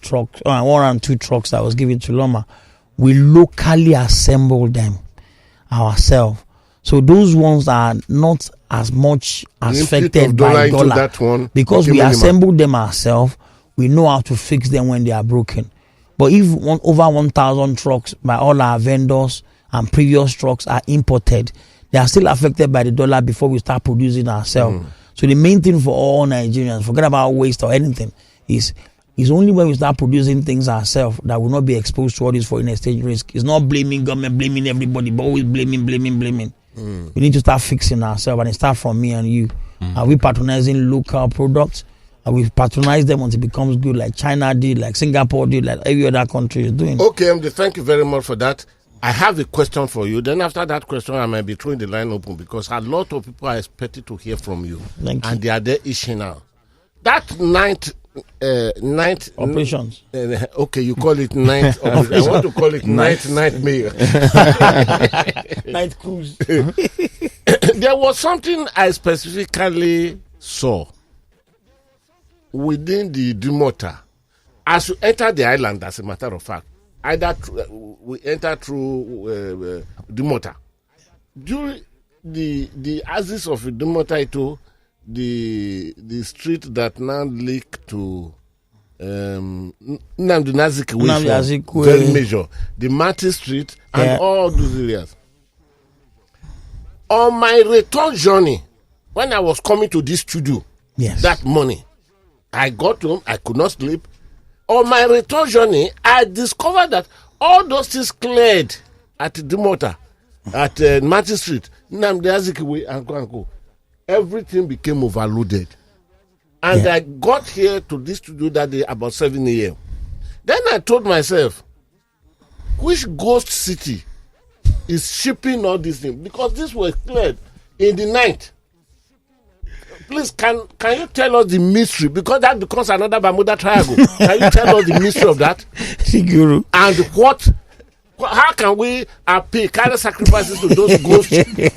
trucks that was given to LAWMA, we locally assembled them ourselves. So those ones are not as much affected by dollar that one because we assembled them ourselves. We know how to fix them when they are broken. But if over 1,000 trucks by all our vendors and previous trucks are imported, they are still affected by the dollar before we start producing ourselves. So the main thing for all Nigerians, forget about waste or anything, is only when we start producing things ourselves that will not be exposed to all this foreign exchange risk. It's not blaming government, blaming everybody, but always blaming. We need to start fixing ourselves, and it starts from me and you. Are we patronizing local products? Are we patronize them until it becomes good, like China did, like Singapore did, like every other country is doing? Okay, MD, thank you very much for that. I have a question for you. Then after that question, I might be throwing the line open because a lot of people are expected to hear from you. Thank you. And they are there itching now. That night Operations. Okay, you call it night. I want to call it nightmare. Night cruise. There was something I specifically saw within the Dumota. As you enter the island, as a matter of fact, either we enter through Dumota. During the axis of Dumota to the street that now leak to Nnamdi Azikiwe, very major, the Martin Street and all those areas. On my return journey, when I was coming to this studio that morning, I got home, I could not sleep. On my return journey, I discovered that all those things cleared at Dumota, at Martin Street, Nnamdi Azikiwe and go. Everything became overloaded. And I got here to this studio that day about 7 a.m. Then I told myself, which ghost city is shipping all these things? Because this was cleared in the night. please, can you tell us the mystery? Because that becomes another Bermuda Triangle. Can you tell us the mystery of that? Guru. And how can we carry sacrifices to those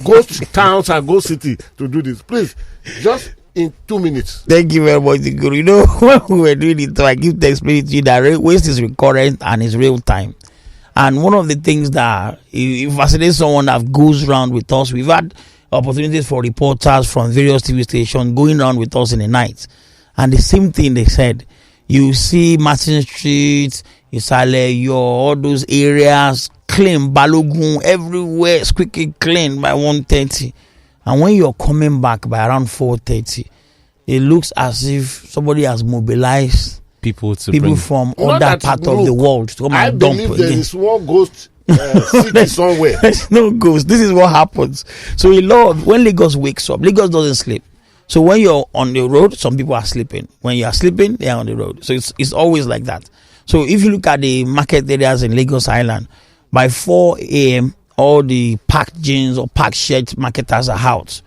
ghost towns and ghost cities to do this? Please, just in 2 minutes. Thank you very much, Guru. You know, when we were doing it, I give the explanation to you that waste is recurrent and is real time. And one of the things that it fascinates someone that goes around with us, we've had opportunities for reporters from various TV stations going around with us in the night. And the same thing they said. You see Martin Street, Isale, all those areas clean, Balogun, everywhere squeaky clean by 1:30. And when you're coming back by around 4:30, it looks as if somebody has mobilized people from other part of the world to come and dump again. I believe there is one ghost city somewhere. There's no ghost. This is what happens. So when Lagos wakes up, Lagos doesn't sleep. So when you're on the road, some people are sleeping. When you are sleeping, they are on the road. So it's always like that. So if you look at the market areas in Lagos Island, by 4 a.m., all the packed jeans or packed shirt marketers are out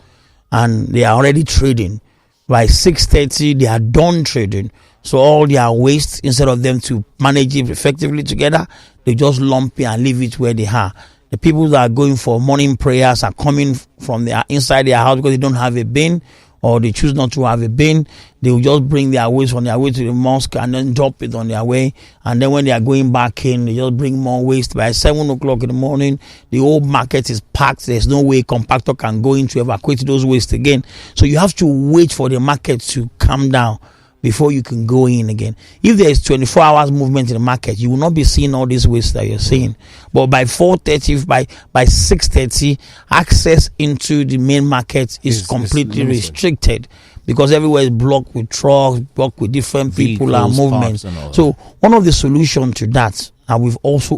and they are already trading. By 6:30, they are done trading. So all their waste, instead of them to manage it effectively together, they just lump it and leave it where they are. The people that are going for morning prayers are coming from inside their house because they don't have a bin, or they choose not to have a bin. They will just bring their waste on their way to the mosque and then drop it on their way. And then when they are going back in, they just bring more waste. By 7 o'clock in the morning, the whole market is packed. There's no way a compactor can go in to evacuate those waste again. So you have to wait for the market to calm down before you can go in again. If there is 24 hours movement in the market, you will not be seeing all this waste that you're seeing. But by 4:30, by 6:30, access into the main market is completely restricted because everywhere is blocked with trucks, blocked with different people and movements. So one of the solutions to that, and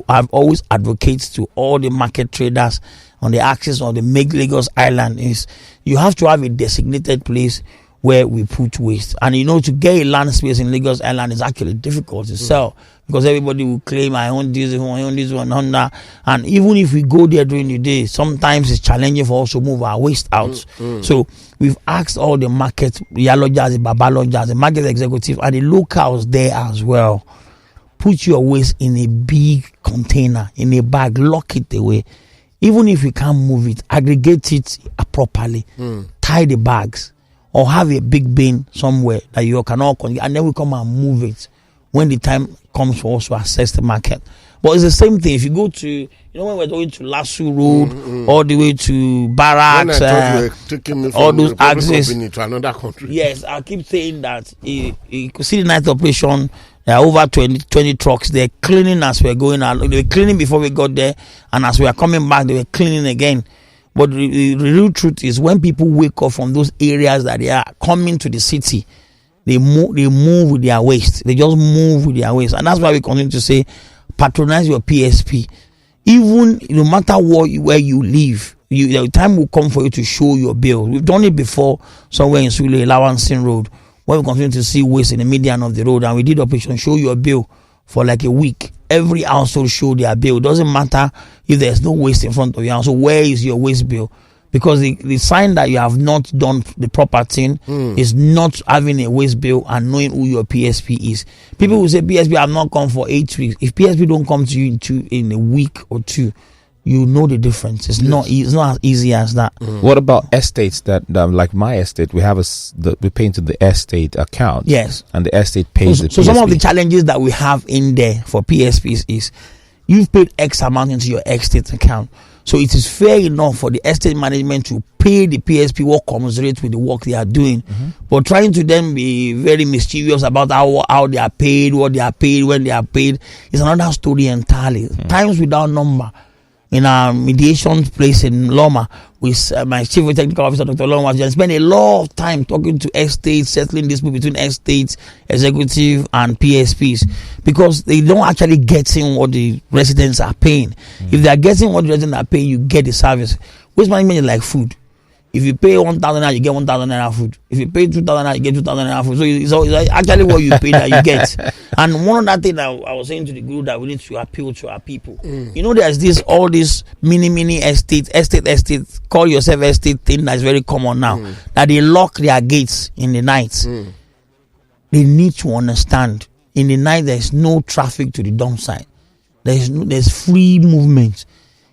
I've always advocated to all the market traders on the axis of the Lagos Island, is you have to have a designated place where we put waste. And to get a land space in Lagos Island is actually difficult to sell because everybody will claim I own this one, own that. And even if we go there during the day, sometimes it's challenging for us to move our waste out. So we've asked all the market, the Yalojas, the Babalojas, the market executive, and the locals there as well, put your waste in a big container, in a bag, lock it away. Even if you can't move it, aggregate it properly, tie the bags, or have a big bin somewhere that you can all and then we come and move it when the time comes for us to assess the market. But it's the same thing. If you go to, when we're going to Lasso Road, all the way to Barracks, all those access to another country. Yes, I keep saying that you could see the night operation. There are over 20 trucks. They're cleaning as we're going out. They were cleaning before we got there, and as we are coming back, they were cleaning again. But the real truth is, when people wake up from those areas that they are coming to the city, they move with their waste. They just move with their waste. And that's why we continue to say, patronize your PSP. Even no matter where you live, the time will come for you to show your bill. We've done it before somewhere in Sule, Lawansin Road, where we continue to see waste in the median of the road. And we did operation Show Your Bill for like a week. Every household showed their bill. It doesn't matter if there's no waste in front of your house. So where is your waste bill? Because the sign that you have not done the proper thing is not having a waste bill and knowing who your PSP is. People will say, PSP have not come for 8 weeks. If PSP don't come to you in a week or two, you know the difference. It's not as easy as that. What about estates that, like my estate, we pay into the estate account. Yes. And the estate pays the PSP. So some of the challenges that we have in there for PSPs is you've paid X amount into your estate account. So it is fair enough for the estate management to pay the PSP what commensurate with the work they are doing. But trying to then be very mischievous about how they are paid, what they are paid, when they are paid, is another story entirely. Times without number. In our mediation place in LAWMA, with my chief technical officer, Dr. LAWMA, spent a lot of time talking to estates, settling dispute between estates, executive, and PSPs, because they don't actually get in what the residents are paying. If they are getting what the residents are paying, you get the service. Waste management is like food. If you pay 1,000 naira, you get 1,000 naira food. If you pay 2,000 naira, you get 2,000 naira food. So it's actually what you pay that you get. And one other thing that I was saying to the group that we need to appeal to our people. You know, there's all this mini estate, call yourself estate thing that's very common now. That they lock their gates in the night. They need to understand. In the night, there's no traffic to the dump site. There's free movement.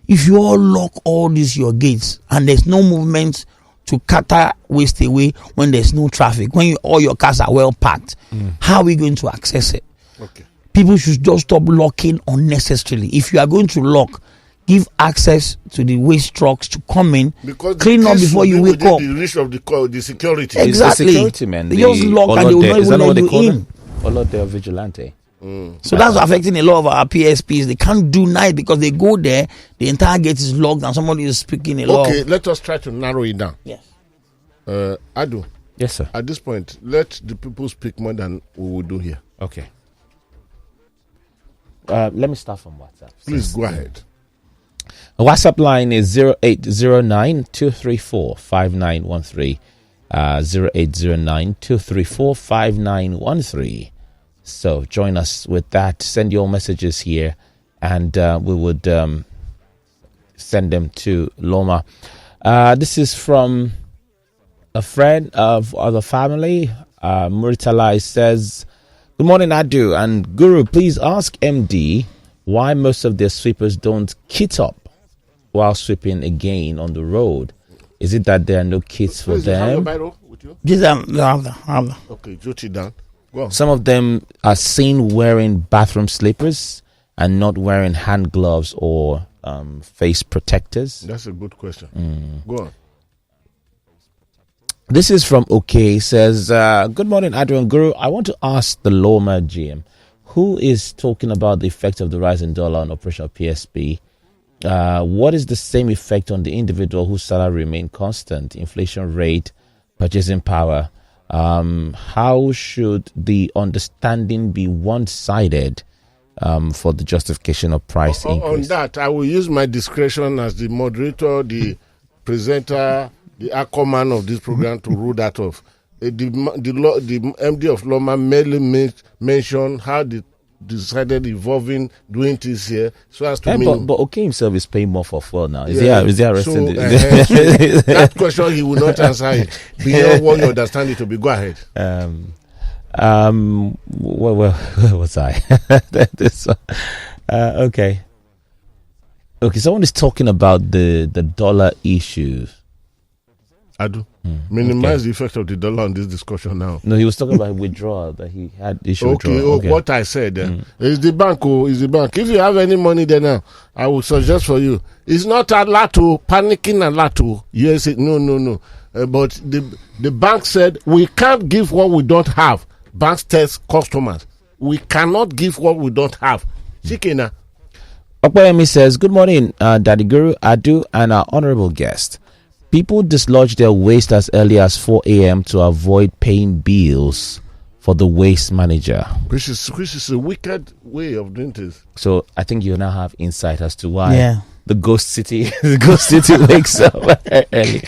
If you all lock all these your gates and there's no movement to cater waste away when there's no traffic, when all your cars are well packed, how are we going to access it? Okay. People should just stop locking unnecessarily. If you are going to lock, give access to the waste trucks to come in, because clean up before you wake up. The reach of the security. Exactly. It's the security, man. They just lock and they will not even let you in. Olode vigilante. So that's affecting a lot of our PSPs. They can't do night because they go there, the entire gate is locked and somebody is speaking a lot. Okay, let us try to narrow it down. Yes. Adu. Yes, sir. At this point, let the people speak more than we will do here. Okay. Let me start from WhatsApp. Please go ahead. The WhatsApp line is 0809-234-5913. 0809-234-5913. So join us with that. Send your messages here, and we would send them to LAWMA. This is from a friend of the family. Murtalai says, "Good morning, Adu and Guru. Please ask MD why most of their sweepers don't kit up while sweeping again on the road. Is it that there are no kits for them?" Yes, I have that. Okay, jot it down. Go on. Some of them are seen wearing bathroom slippers and not wearing hand gloves or face protectors. That's a good question. Go on. This is from OK. Says, "Good morning, Adrian Guru. I want to ask the LAWMA GM, who is talking about the effect of the rise in dollar on operational PSP. What is the same effect on the individual whose salary remain constant, inflation rate, purchasing power? How should the understanding be one-sided for the justification of price increase?" On that, I will use my discretion as the moderator, the presenter, the accoman of this program to rule that off. The MD of LAWMA merely mentioned how they decided evolving doing this here so as to mean. But OK himself is paying more for fuel now. Is he arresting? So that question he will not answer it beyond what you understand it to be. Go ahead. Where was I? Okay. Someone is talking about the dollar issue. I do. Minimize the effect of the dollar on this discussion now. No, he was talking about withdrawal, that he had issue withdrawal. What I said is the bank. Is the bank. If you have any money there now, I would suggest for you. It's not a lot to panicking a lot to. Yes, no. But the bank said we can't give what we don't have. Banks test customers. We cannot give what we don't have. Chikena. Okoyemi says, "Good morning, Daddy Guru, Adu, and our honorable guest. People dislodge their waste as early as 4 a.m. to avoid paying bills for the waste manager." Which is a wicked way of doing this. So I think you now have insight as to why the ghost city wakes up early.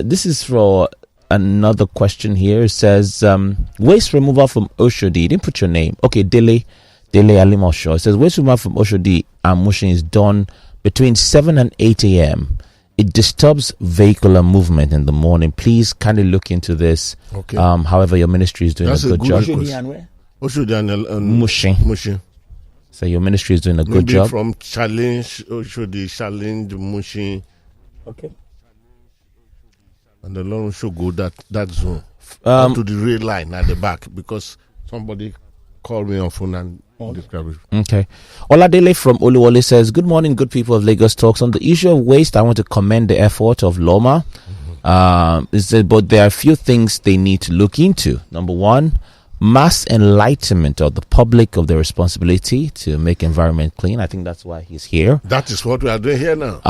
This is for another question here. It says, waste removal from Oshodi. You didn't put your name. Okay, Dele Alimosho. It says, waste removal from Oshodi and Mushin is done between 7 and 8 a.m. It disturbs vehicular movement in the morning. Please kindly look into this. Okay. However, your ministry is doing a good job. Oshodi and Mushin. So your ministry is doing a good job. From Challenge, Oshodi, Challenge, Mushin. Okay. And the Lord should go that zone to the rail line at the back, because somebody called me on phone and described it. Okay. Oladele from Oluwole says, "Good morning, good people of Lagos Talks. On the issue of waste, I want to commend the effort of LAWMA. But there are a few things they need to look into. Number one, mass enlightenment of the public of their responsibility to make environment clean." I think that's why he's here. That is what we are doing here now.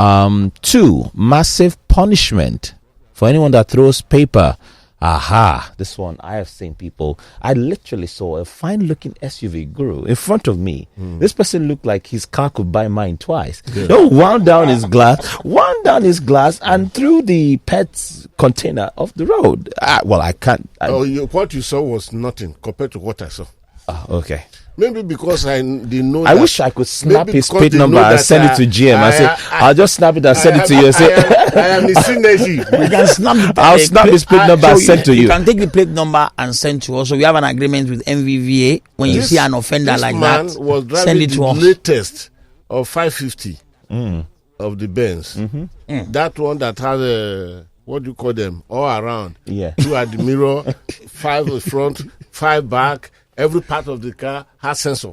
2, massive punishment for anyone that throws paper Aha, this one I have seen people. I literally saw a fine-looking SUV guru in front of me. This person looked like his car could buy mine twice. Wound down his glass, and threw the pets container off the road. I can't. What you saw was nothing compared to what I saw. Okay. Maybe because they know. I wish I could snap his plate number and send it to GM. I say, I'll just snap it and send it to you. And say, I am the synergy. We can snap I'll snap his plate number and send to you. You can take the plate number and send to us. So we have an agreement with MVVA. When you see an offender like that, send it to us. Latest of 550 of the Benz. That one that has what do you call them? All around. Yeah. 2 at the mirror, 5 in front, 5 back. Every part of the car has sensor.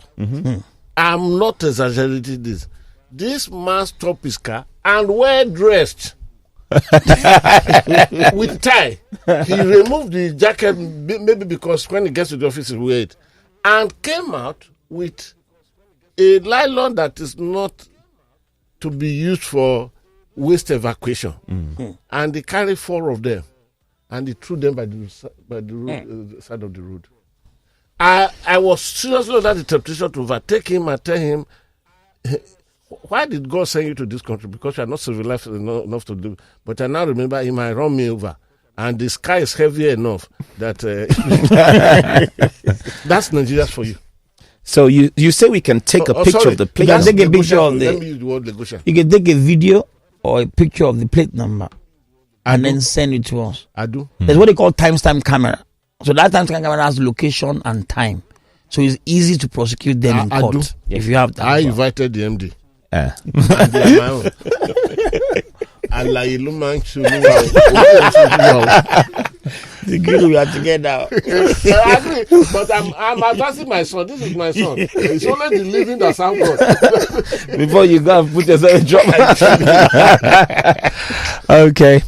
I'm not exaggerating this. This man stopped his car and well dressed with tie. He removed the jacket, maybe because when he gets to the office he wear it, and came out with a nylon that is not to be used for waste evacuation. And he carried 4 of them and he threw them by the side of the road. I was seriously under the temptation to overtake him and tell him, why did God send you to this country? Because you are not civilized enough to do. But I now remember he might run me over. And the sky is heavy enough that that's Nigeria for you. So you say we can take a picture of the plate? You can take a picture of Let me use the word Lagosian. You can take a video or a picture of the plate number and then send it to us. I do. There's what they call timestamp camera. So that timestamp camera has location and time. So it's easy to prosecute them in court. I do. If you have that. I invited the MD. Yeah. And they are my own. The girl we are together. I agree, but I'm advising my son. This is my son. It's only the living that sound good. Before you go and put yourself in trouble. Okay.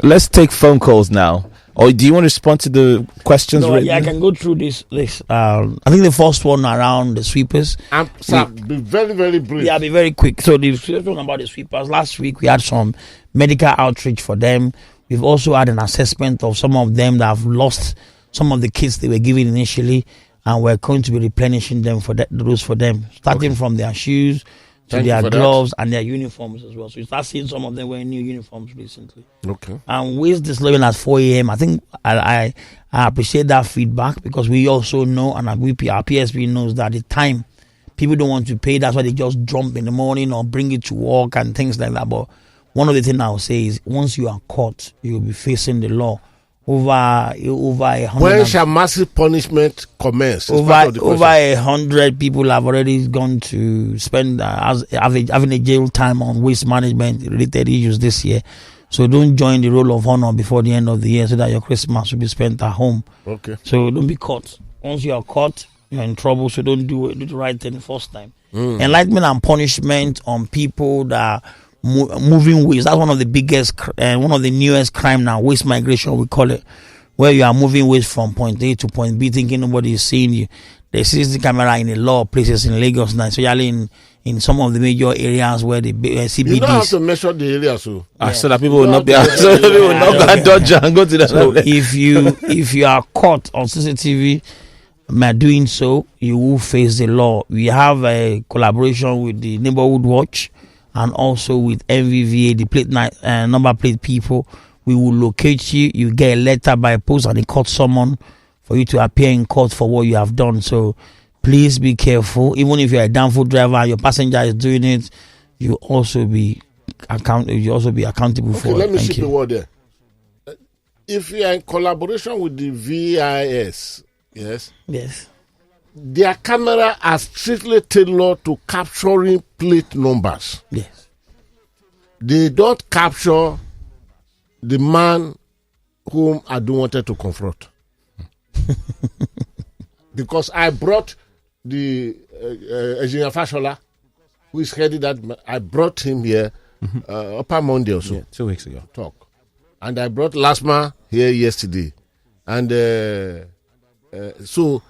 Let's take phone calls now. Or do you want to respond to the questions? No, I can go through this. I think the first one around the sweepers. Sir, be very, very brief. Yeah, I'll be very quick. So the first one about the sweepers. Last week we had some medical outreach for them. We've also had an assessment of some of them that have lost some of the kits they were given initially, and we're going to be replenishing them for those for them, starting from their shoes to their gloves and their uniforms as well. So you start seeing some of them wearing new uniforms recently. Okay. And with this level at 4 a.m., I think I appreciate that feedback, because we also know, and our PSP knows that the time people don't want to pay, that's why they just jump in the morning or bring it to work and things like that. But one of the things I will say is, once you are caught, you will be facing the law. Over 100. When shall massive punishment commence? Over 100 people have already gone to spend having a jail time on waste management related issues this year. So don't join the roll of honor before the end of the year, so that your Christmas will be spent at home. Okay. So don't be caught. Once you are caught, you're in trouble. So don't do the right thing the first time. Enlightenment and punishment on people that moving waste. That's one of the biggest one of the newest crime now, waste migration we call it, where you are moving waste from point A to point B thinking nobody is seeing you. There's CCTV camera in a lot of places in Lagos now, especially in some of the major areas where the CBDs. You don't have to measure the area, so that people will not be so people will not go and dodge and go to the. So if you are caught on CCTV by doing so, you will face the law. We have a collaboration with the Neighborhood Watch and also with MVVA, the plate number plate people. We will locate you. You get a letter by post and a court summon for you to appear in court for what you have done. So please be careful. Even if you're a downful driver and your passenger is doing it, you also be accountable for it. Let me see the word there. If you are in collaboration with the VIS, yes, their camera are strictly tailored to capturing plate numbers. Yes. They don't capture the man whom I don't wanted to confront. Because I brought the Engineer Fashola, who is heading that. I brought him here upper Monday or so. Yeah, 2 weeks ago. Talk. And I brought LAWMA here yesterday. And so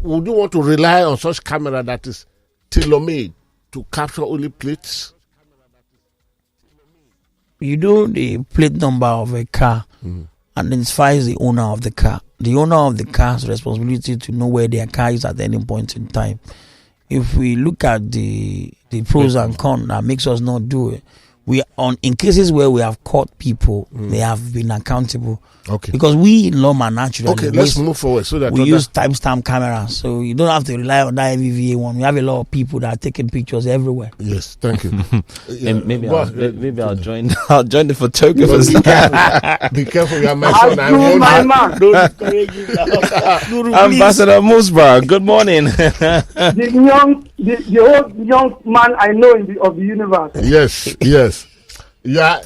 would you want to rely on such camera that is tailor-made to capture only plates? You know the plate number of a car, and identifies the owner of the car. The owner of the car's responsibility to know where their car is at any point in time. If we look at the pros and cons that makes us not do it, in cases where we have caught people, they have been accountable. Okay. Because we in LAWMA naturally. Okay, let's move forward so that we use timestamp cameras, so you don't have to rely on that MVVA one. We have a lot of people that are taking pictures everywhere. Yes, thank you. And maybe I'll join. I'll join the photographers. Be careful, you are my son. Ambassador Musbar, good morning. the old young man I know of the universe. Yes. You are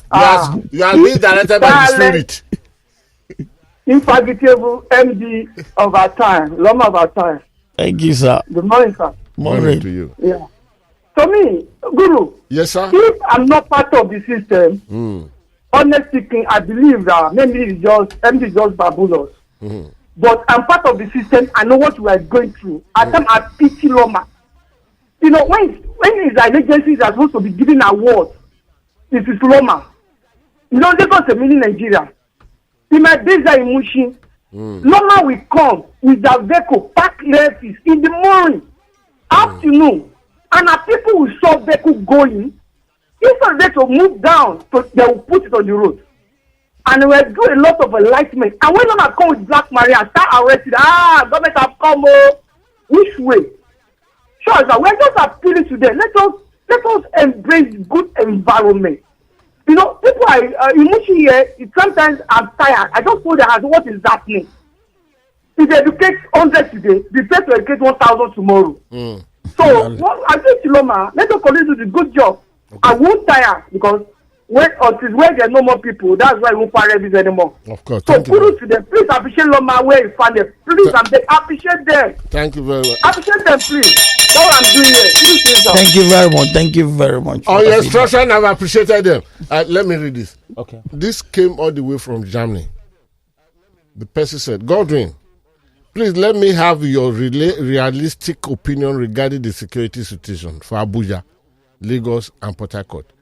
being directed by the Spirit. Infatigable MD of our time, LAWMA of our time. Thank you, sir. Good morning, sir. Morning to you. Yeah. For me, Guru. Yes, sir. If I'm not part of the system, honestly speaking, I believe that maybe MD is just babulous. But I'm part of the system. I know what we are going through. At times, I pity LAWMA. You know, when is an agency that are supposed to be giving awards, it is LAWMA. You know, they got a mini Nigeria. In my days in Mushin, LAWMA will come with their vehicle, pack lefties in the morning, afternoon, and our people will saw vehicle going. Instead of them to move down, they will put it on the road. And we will do a lot of enlightenment. And when LAWMA come with Black Maria and start arresting, government have come, which way? Sure, sir, we're just appealing to them. Let us embrace good environment. You know, people are emotion here. Sometimes I'm tired. I just told them, what is happening? If they educate 100 today, be prepared to educate 1,000 tomorrow. So, I think to LAWMA, let us continue to do the good job. Okay. I won't tire because until when there are no more people, that's why we won't fire this anymore. Of course. So, kudos to them. Please appreciate LAWMA where you find them. Please, appreciate them. Thank you very much. Appreciate them, please. That's what I'm doing here. Thank you very much. Thank you very much. On your instruction, I've appreciated them. Let me read this. Okay. This came all the way from Germany. The person said, Godwin, please let me have your realistic opinion regarding the security situation for Abuja, Lagos, and Port Harcourt.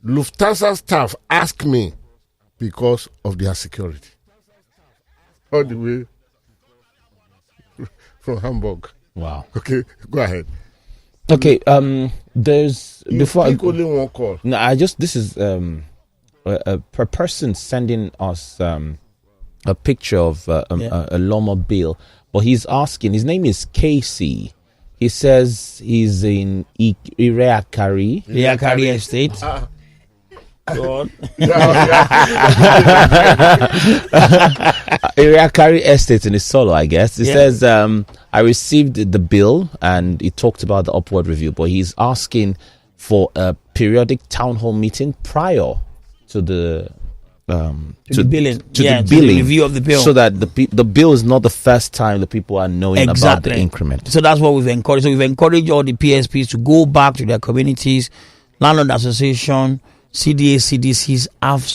Lufthansa staff ask me because of their security. All the way from Hamburg. Wow. Okay, go ahead. Okay, there's before I only one call. No, this is a person sending us a picture of a LAWMA bill, but he's asking. His name is Casey. He says he's in Iriakari Estate. God. Iriakari Estate in Isolo, I guess. He says, I received the bill and he talked about the upward review, but he's asking for a periodic town hall meeting prior to the the billing, the review of the bill, so that the bill is not the first time the people are knowing about the increment. So that's what we've encouraged. So we've encouraged all the PSPs to go back to their communities, landlord association, CDA, CDCs, have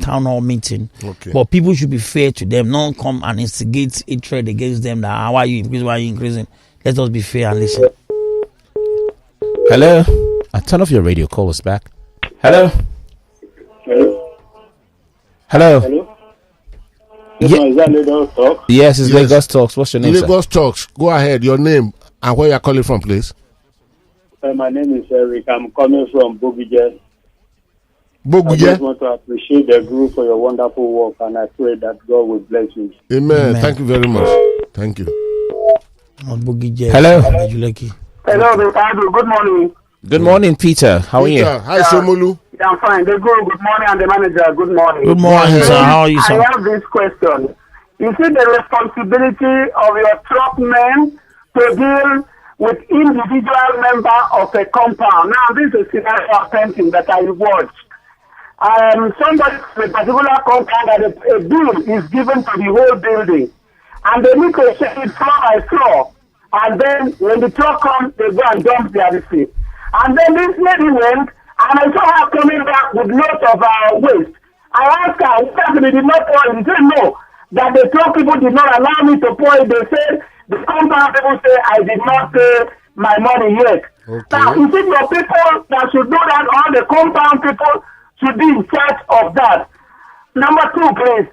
town hall meeting. Okay. But people should be fair to them, not come and instigate hatred against them. That why are you increasing? Why are you increasing? Let us be fair and listen. Hello, turn off your radio. Call us back. Hello. Hello. Is that Lagos Talks? Yes, it's Lagos Talks. What's your name, Lagos Talks. Go ahead. Your name and where you're calling from, please. My name is Eric. I'm coming from Boguje. I just want to appreciate the group for your wonderful work, and I pray that God will bless you. Amen. Thank you very much. Thank you. Hello. Hello, Ricardo. Good morning. Good morning, Peter. How are you? Hi, Somolu. Yeah, I'm fine. Good morning, and the manager. Good morning. Good morning, sir. How are you, sir? I have this question. Is it the responsibility of your truck men to deal with individual member of a compound? Now, this is a scenario painting that I watched. Somebody from a particular compound that a bill is given to the whole building, and they need to check it floor by floor. And then when the truck comes, they go and dump their receipt. And then this lady went, and I saw her coming back with lots of waste. I asked her, what happened? They did not pour it. She said, no, that the truck people did not allow me to pour it. They said, the compound people say, I did not pay my money yet. Okay. Now, is it your people that should do that, or the compound people should be in charge of that? Number two, please.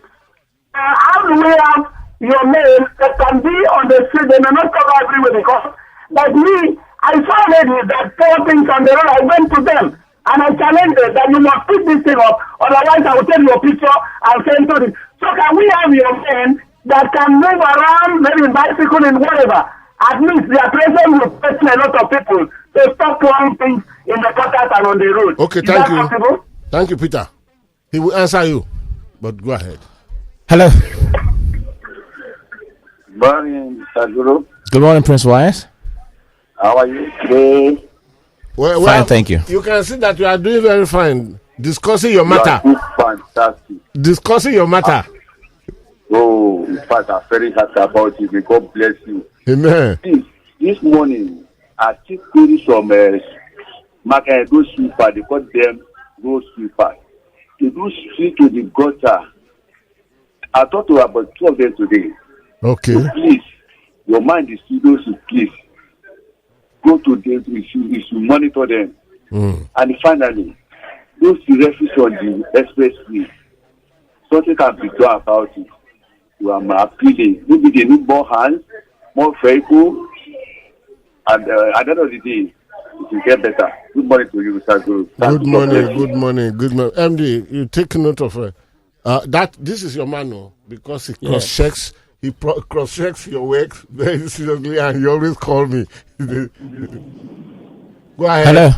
how do we have your men that can be on the street? They may not cover everywhere because, like me, I saw ladies that pour things on the road. I went to them and I challenged them that you must pick this thing up, otherwise I will take your picture and send to it. So can we have your men that can move around, maybe in bicycle and whatever? At least their presence will question a lot of people to stop pouring things in the gutters and on the road. Okay, Is thank that you. possible? Thank you, Peter. He will answer you, but go ahead. Hello. Morning, Saguro. Good morning, Prince Wise. How are you today? Well, Fine, thank you. You can see that you are doing very fine. Discussing your matter. You are fantastic. Discussing your matter. Oh, in fact, I'm very happy about you. May God bless you. Amen. This morning, I took queries from Maka Go Sweeper. They call them Go Sweeper. To do street to the gutter. I talked to about 2 of them today. Okay. So please, your mind is still so please. Go to them, you should monitor them. And finally, those refugees on the expressway, something can be done about it. You are appealing. Maybe they need more hands, more vehicle, and at the end of the day, it will get better. Good morning to you, Mr. Guru. Good morning. MD, you take note of that. This is your manual because he cross-checks. He cross-checks your work very seriously, and you always call me. Go ahead. Hello.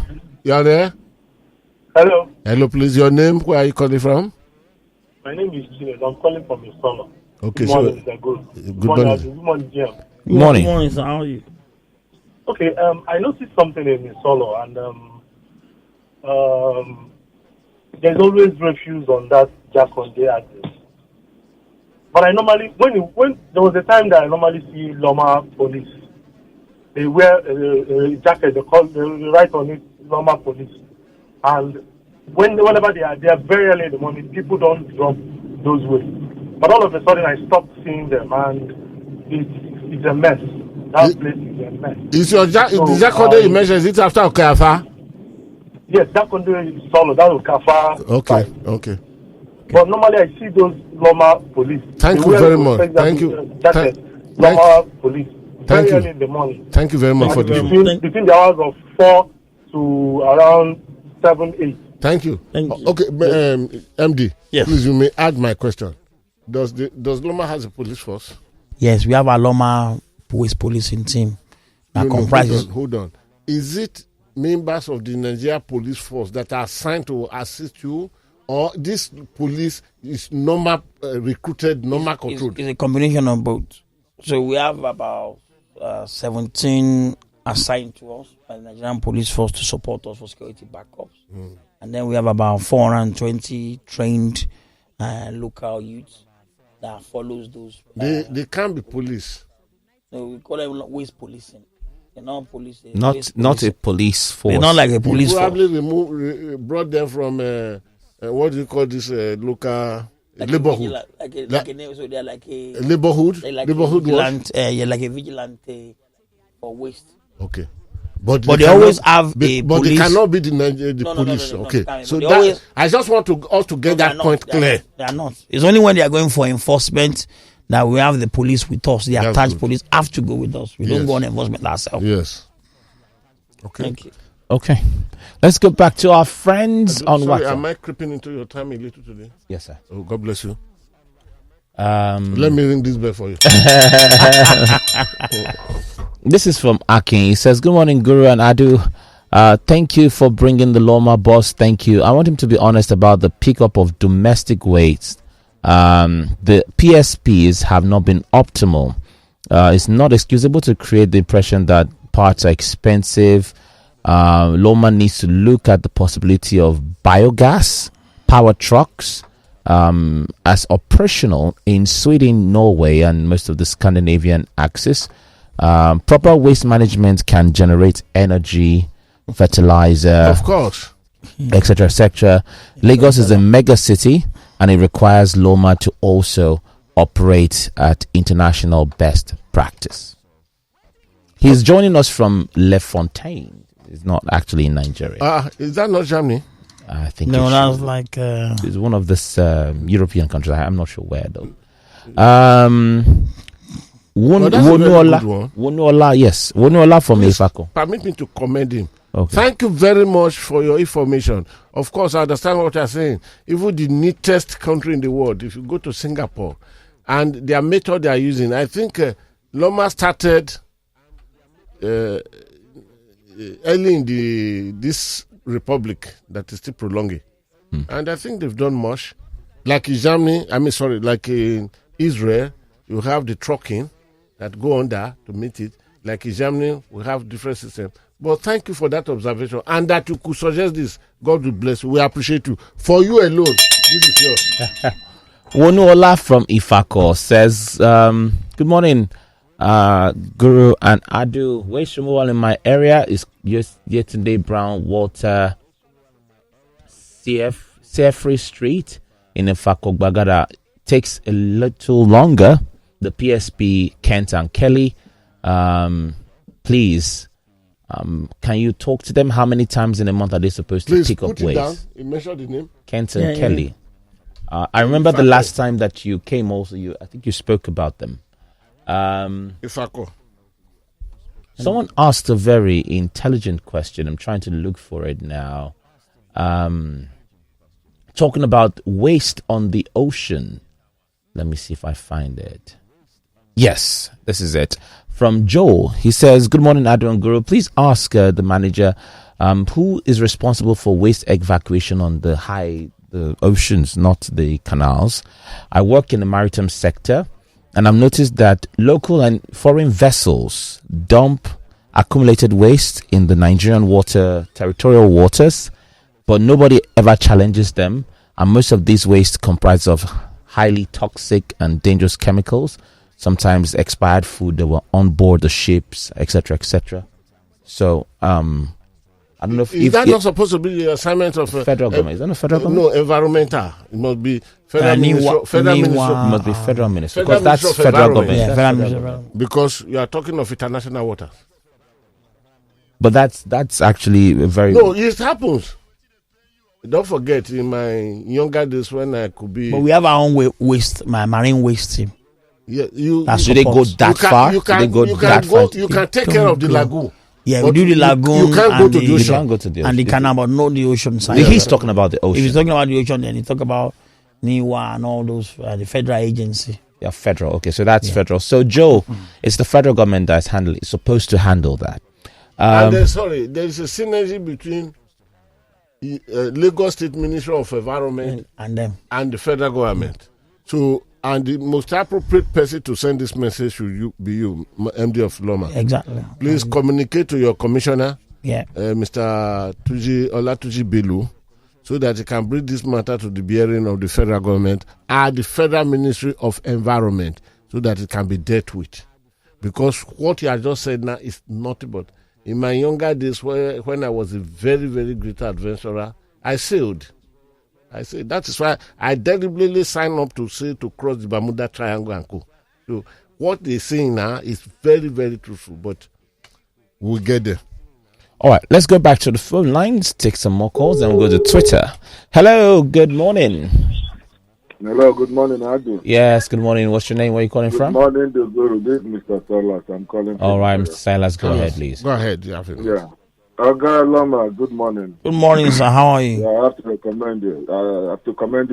You are there? Hello, Hello, please. Your name? Where are you calling from? my name is Julius. I'm calling from Isola. Okay, Good morning, Mr. Good morning. Good morning, Jim. Morning. Good morning, sir. How are you? Okay, I noticed something in Solo, and there's always refuse on that Jaconde address. But I normally, when there was a time that I normally see LAWMA police, they wear a jacket, they write on it LAWMA police, and whenever they are very early in the morning, people don't drop those ways. But all of a sudden, I stopped seeing them, and it's a mess. That place is a mess. Is your the Jaconde you mentioned, is it after Okafa? Yes, Jaconde is Solo. That was Kafa. Okay. But normally, I see those LAWMA police. Thank They you wear very those much. things Thank that you. is, jacket, Thank- LAWMA police. Thank Very you. early in the morning. Thank you very much for this. Between the hours of 4 to around 7, 8. Thank you. Thank you. Okay, MD. Yes. Please, you may add my question. Does LAWMA has a police force? Yes, we have a LAWMA policing team that comprises. Hold on. Is it members of the Nigeria police force that are assigned to assist you, or this police is normal recruited, normal controlled? It's a combination of both. So we have about 17 assigned to us by the Nigerian police force to support us for security backups. And then we have about 420 trained local youths that follows those. They can't be police. No, we call them waste policing. They're not police. Not a police force. They're not like a police You force. probably brought them from what do you call this local Like neighborhood? So they're like a Neighborhood? they're like Neighborhood a what? vigilant, like a vigilante for waste. Okay. But They always have but a they police. cannot be the No, police. no, Okay. they can't. So But they always- I just want us to get that point clear. They are not. It's only when they are going for enforcement that we have the police with us. The That's attached good. police have to go with us. We don't Yes. go on enforcement ourselves. Yes. Okay. Thank you. Okay. Let's go back to our friends on Sorry, WhatsApp. am I creeping into your time a little today? Yes, sir. Oh, God bless you. Um, Let me ring this bell for you. This is from Akin. He says, "Good morning, Guru and Adu. Thank you for bringing the LAWMA boss. Thank you. I want him to be honest about the pickup of domestic waste. The PSPs have not been optimal. It's not excusable to create the impression that parts are expensive. LAWMA needs to look at the possibility of biogas power trucks as operational in Sweden, Norway, and most of the Scandinavian axis. Proper waste management can generate energy, fertilizer, Of course. etc., etc. Lagos is a mega city, and it requires LAWMA to also operate at international best practice." He's joining us from Le Fontaine. He's not actually in Nigeria. Is that not Germany? I think No, it that's should- like it's one of this European countries. I'm not sure where though. Wonuola, yes. Wonuola from Ifako. Permit me to commend him. Okay. Thank you very much for your information. Of course, I understand what you're saying. Even the neatest country in the world, if you go to Singapore, and their method they are using, I think LAWMA started early in this republic that is still prolonging. And I think they've done much. Like in Germany, like in Israel, you have the trucking that go on there to meet it. Like in Germany, we have different systems. But thank you for that observation. And that you could suggest this. God will bless you. We appreciate you. For you alone, this is yours. Wonuola from Ifako says, good morning, Guru and Adu. Waste removal in my area is yesterday brown water Free Street in Ifako Bagada. Takes a little longer. The PSP, Kent and Kelly, please, can you talk to them? How many times in a month are they supposed to pick up waste? Down. You mentioned the name. Kent and Kelly. I remember the last time that you came also, I think you spoke about them. Ifako. Someone asked a very intelligent question. I'm trying to look for it now. Talking about waste on the ocean. Let me see if I find it. Yes, this is it. From Joel, he says, good morning, Adu and Guru. Please ask the manager who is responsible for waste evacuation on the oceans, not the canals. I work in the maritime sector, and I've noticed that local and foreign vessels dump accumulated waste in the Nigerian territorial waters, but nobody ever challenges them. And most of these waste comprise of highly toxic and dangerous chemicals, sometimes expired food that were on board the ships, etc., etc. So, I don't know if... Is that not supposed to be the assignment of... federal government? Is that not federal government? No, environmental. It must be federal ministry. Must be federal ministry. Because that's federal government. Yeah, federal ministry. Because you are talking of international waters. But that's actually a very... No, it happens. Don't forget, in my younger days when I could be... But we have our own waste, my marine waste team. Yeah, do they go that far? You can take care of the lagoon. Yeah, we do the lagoon. You can't go to the ocean. You can't go to the ocean. And the canal, but not the ocean side. He's talking about the ocean. If he's talking about the ocean, then he talk about NIWA and all those, the federal agency. Yeah, federal. Okay, so that's federal. So, Joe, it's the federal government that's supposed to handle that. And there is a synergy between Lagos State Ministry of Environment and them and the federal government. So, and the most appropriate person to send this message should be you, MD of LAWMA. Exactly. Please communicate to your commissioner, Mr. Olatuji Belu, so that he can bring this matter to the bearing of the federal government and the Federal Ministry of Environment, so that it can be dealt with. Because what you have just said now is nothing but... In my younger days, when I was a very, very great adventurer, I sailed. That is why I deliberately signed up to cross the Bermuda Triangle and go. So what they're saying now is very, very truthful, but we'll get there. All right, let's go back to the phone lines, take some more calls, and we'll go to Twitter. Hello, good morning. Hello, good morning, Adu. Yes, good morning. What's your name? Where are you calling from? Good morning, Guru. This is Mr. Silas. I'm calling from... All right, Mr. Silas, go ahead, please. Go ahead. Yeah. LAWMA, good morning. Good morning, sir. How are you? I have to commend you.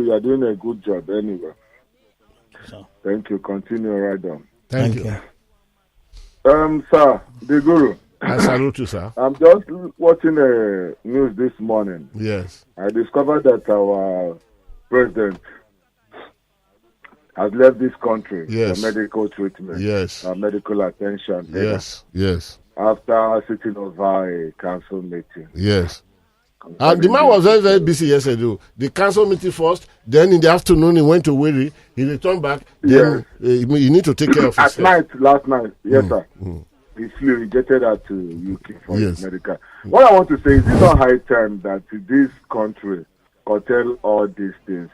You are doing a good job anyway. So. Thank you. Continue right on. Thank you. Sir, the Guru. I salute you, sir. I'm just watching the news this morning. Yes. I discovered that our president has left this country for medical treatment. Yes. Medical attention. Yes. After sitting over a council meeting. Yes. And the man was very, very busy yesterday. The council meeting first, then in the afternoon he went to Wiri, he returned back, then you need to take care of his last night, yes sir. He flew, rejected her to UK for his medical. What I want to say is it's not high time that this country curtail all these things.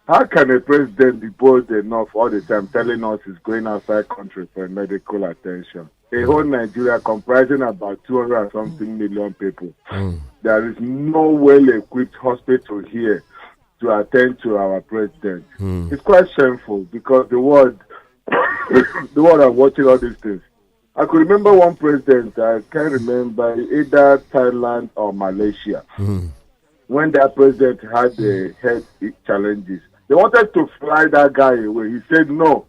How can a president be bold enough all the time telling us he's going outside country for medical attention? A whole Nigeria comprising about 200 and something million people. There is no well-equipped hospital here to attend to our president. It's quite shameful because the world are watching all these things. I could remember one president, I can't remember, either Thailand or Malaysia, when that president had the health challenges. They wanted to fly that guy away. He said no,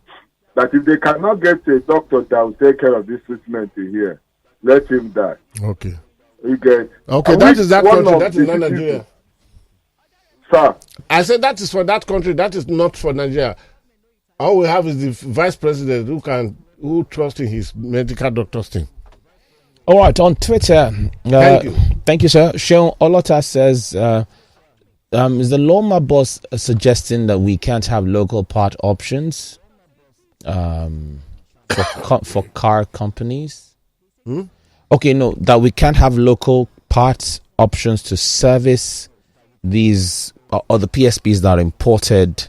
that if they cannot get a doctor that will take care of this treatment here, let him die. Okay. You get. Okay, that is that country. That is not Nigeria. Sir. I said that is for that country. That is not for Nigeria. All we have is the vice president who trusts in his medical doctor's thing. All right, on Twitter. Thank you, sir. Sean Olota says, is the LAWMA boss suggesting that we can't have local part options for car companies? Okay, no, that we can't have local parts options to service these or the PSPs that are imported.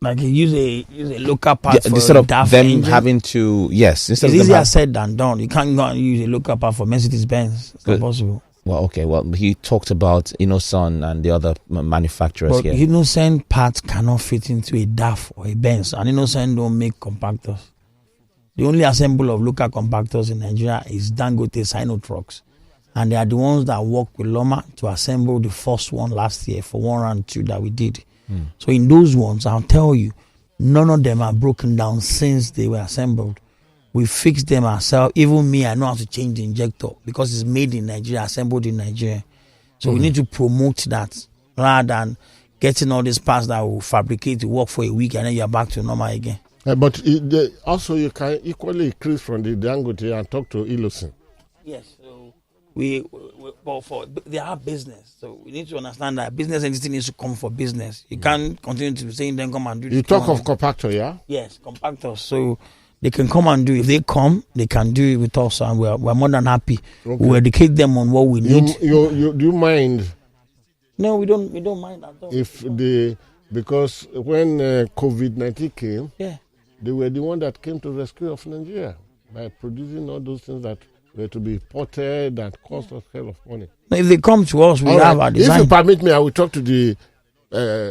Like you use a local part for instead of DAF them engine. having to instead it's of easier said than done. You can't go and use a local part for Mercedes Benz. It's not possible. Well, okay. Well, he talked about Innoson and the other manufacturers But here. Innocent parts cannot fit into a DAF or a Benz, and Innocent don't make compactors. The only assembly of local compactors in Nigeria is Dangote Sino trucks, and they are the ones that work with LAWMA to assemble the first one last year for 1 and 2 that we did. So in those ones, I'll tell you, none of them are broken down since they were assembled. We fixed them ourselves. Even me, I know how to change the injector because it's made in Nigeria, assembled in Nigeria. So we need to promote that rather than getting all these parts that will fabricate to work for a week and then you're back to normal again. But also you can equally increase from the Dangote and talk to Ilosin. Yes, so they are business, so we need to understand that business entity needs to come for business. You can't continue to be saying then come and do this. You talk of compactor, yeah? Yes, compactors. So they can come and do. If they come, they can do it with us, and we're more than happy. Okay. We'll educate them on what we need. Do you mind? No, we don't mind at all. Because when COVID-19 came, yeah, they were the one that came to rescue of Nigeria by producing all those things that were to be imported and cost us hell of money. Now, if they come to us, we have our design. If you permit me, I will talk to the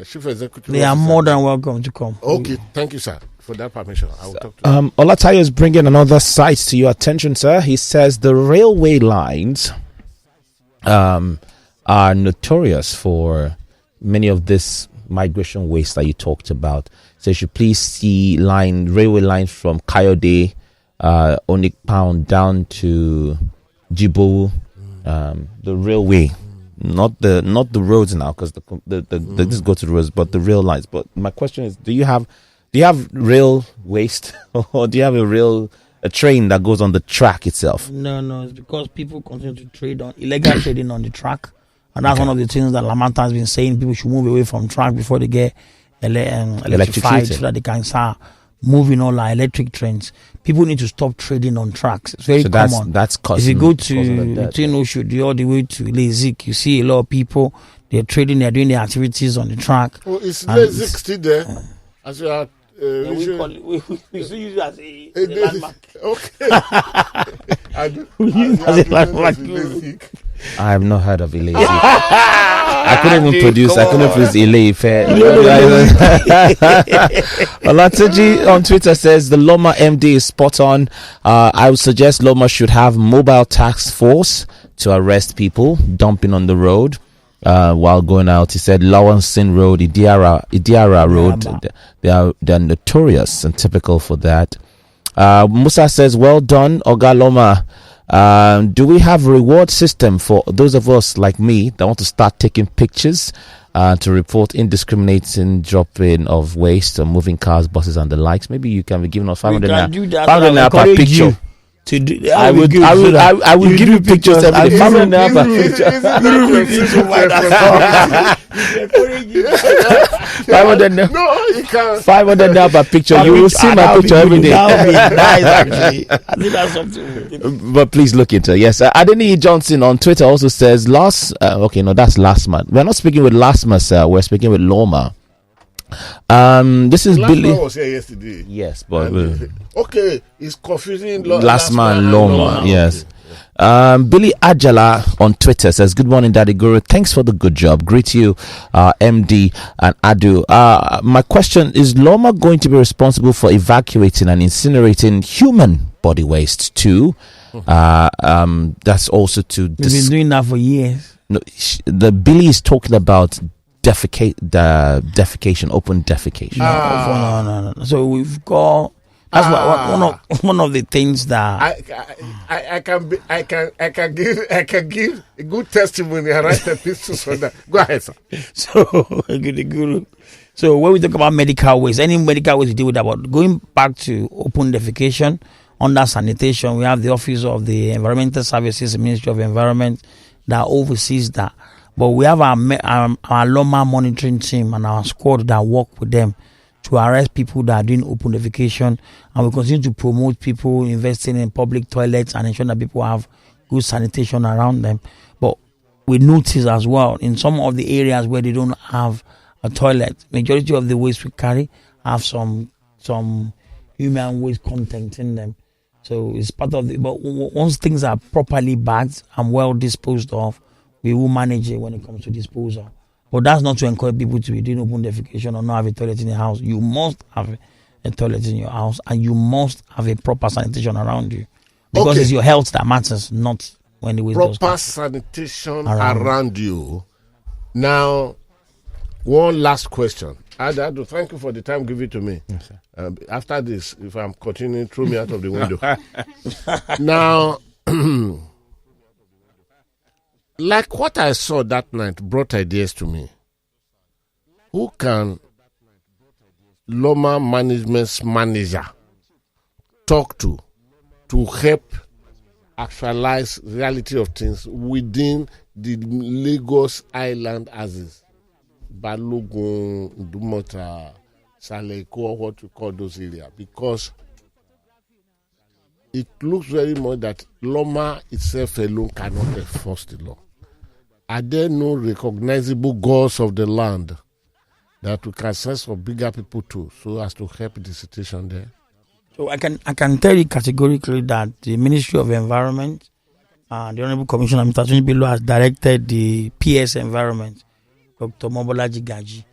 chief executive. They are more than welcome to come. Okay, thank you, sir, for that permission. I will talk to them. Olatayo is bringing another site to your attention, sir. He says the railway lines are notorious for many of this migration waste that you talked about. So you should please see railway lines from Kayode, Onik Pound down to Jibo, the railway, not the roads now, because they just go to the roads, but the rail lines. But my question is, do you have rail waste, or do you have a train that goes on the track itself? No, it's because people continue to trade on illegal trading on the track, and that's one of the things that Lamanta has been saying. People should move away from track before they get electrified, so that they can start moving all our electric trains. People need to stop trading on tracks. It's very common. That's if you go to Oshodi all the way to Lezik, you see a lot of people. They're trading. They're doing their activities on the track. Oh, is Lezik still there? As you are. We still use it as a landmark. Okay. We use it as a landmark. I have not heard of Ile Ife. I couldn't even produce Ile Ife. Olatunji on Twitter says the LAWMA MD is spot on. I would suggest LAWMA should have mobile task force to arrest people dumping on the road while going out. He said Lawansin Road, Idiara Road, they're notorious and typical for that. Musa says, well done, Oga LAWMA. Do we have a reward system for those of us like me that want to start taking pictures to report indiscriminating dropping of waste or moving cars, buses and the likes? Maybe you can be giving us 500 naira per picture. To do, I would give you pictures every day. 500 naira per picture. You will see my picture every day. That would be nice, actually. I think that's something. But please look into it. Yes, Adeni Johnson on Twitter also says that's LASMA. We're not speaking with LASMA, sir. We're speaking with LAWMA. This is Billy. Was here yesterday. Yes, but okay, it's confusing. LASMA and LAWMA. Yes. Billy Ajala on Twitter says, "Good morning, Daddy Guru. Thanks for the good job. Greet you, MD and Adu. My question is: LAWMA going to be responsible for evacuating and incinerating human body waste too? That's also to. We've been doing that for years. No, the Billy is talking about defecation, open defecation. No. So we've got. That's one of the things that I can give a good testimony and write a piece on that. Go ahead, sir. So when we talk about medical waste, any medical waste we deal with that. But going back to open defecation under sanitation, we have the Office of the Environmental Services, Ministry of Environment, that oversees that. But we have our LAWMA monitoring team and our squad that work with them to arrest people that are doing open defecation, and we continue to promote people investing in public toilets and ensure that people have good sanitation around them. But we notice as well in some of the areas where they don't have a toilet, majority of the waste we carry have some human waste content in them. So it's part of the. But once things are properly bagged and well disposed of, we will manage it when it comes to disposal. But that's not to encourage people to be doing open defecation or not have a toilet in the house. You must have a toilet in your house, and you must have a proper sanitation around you. Because it's your health that matters, not when the waste goes. Proper sanitation around you. Now, one last question. Adu, thank you for the time given to me. Yes, after this, if I'm continuing, throw me out of the window. Now, like what I saw that night brought ideas to me. Who can LAWMA management's manager talk to help actualize reality of things within the Lagos Island as is? Balogun, Dumota, Saleko, what you call those areas, because it looks very much that LAWMA itself alone cannot enforce the law. Are there no recognizable gods of the land that we can sense for bigger people too, so as to help the situation there? So I can tell you categorically that the Ministry of Environment, the Honorable Commissioner Mr. Tunji Bello has directed the PS Environment, Dr. Mobolaji Gaji,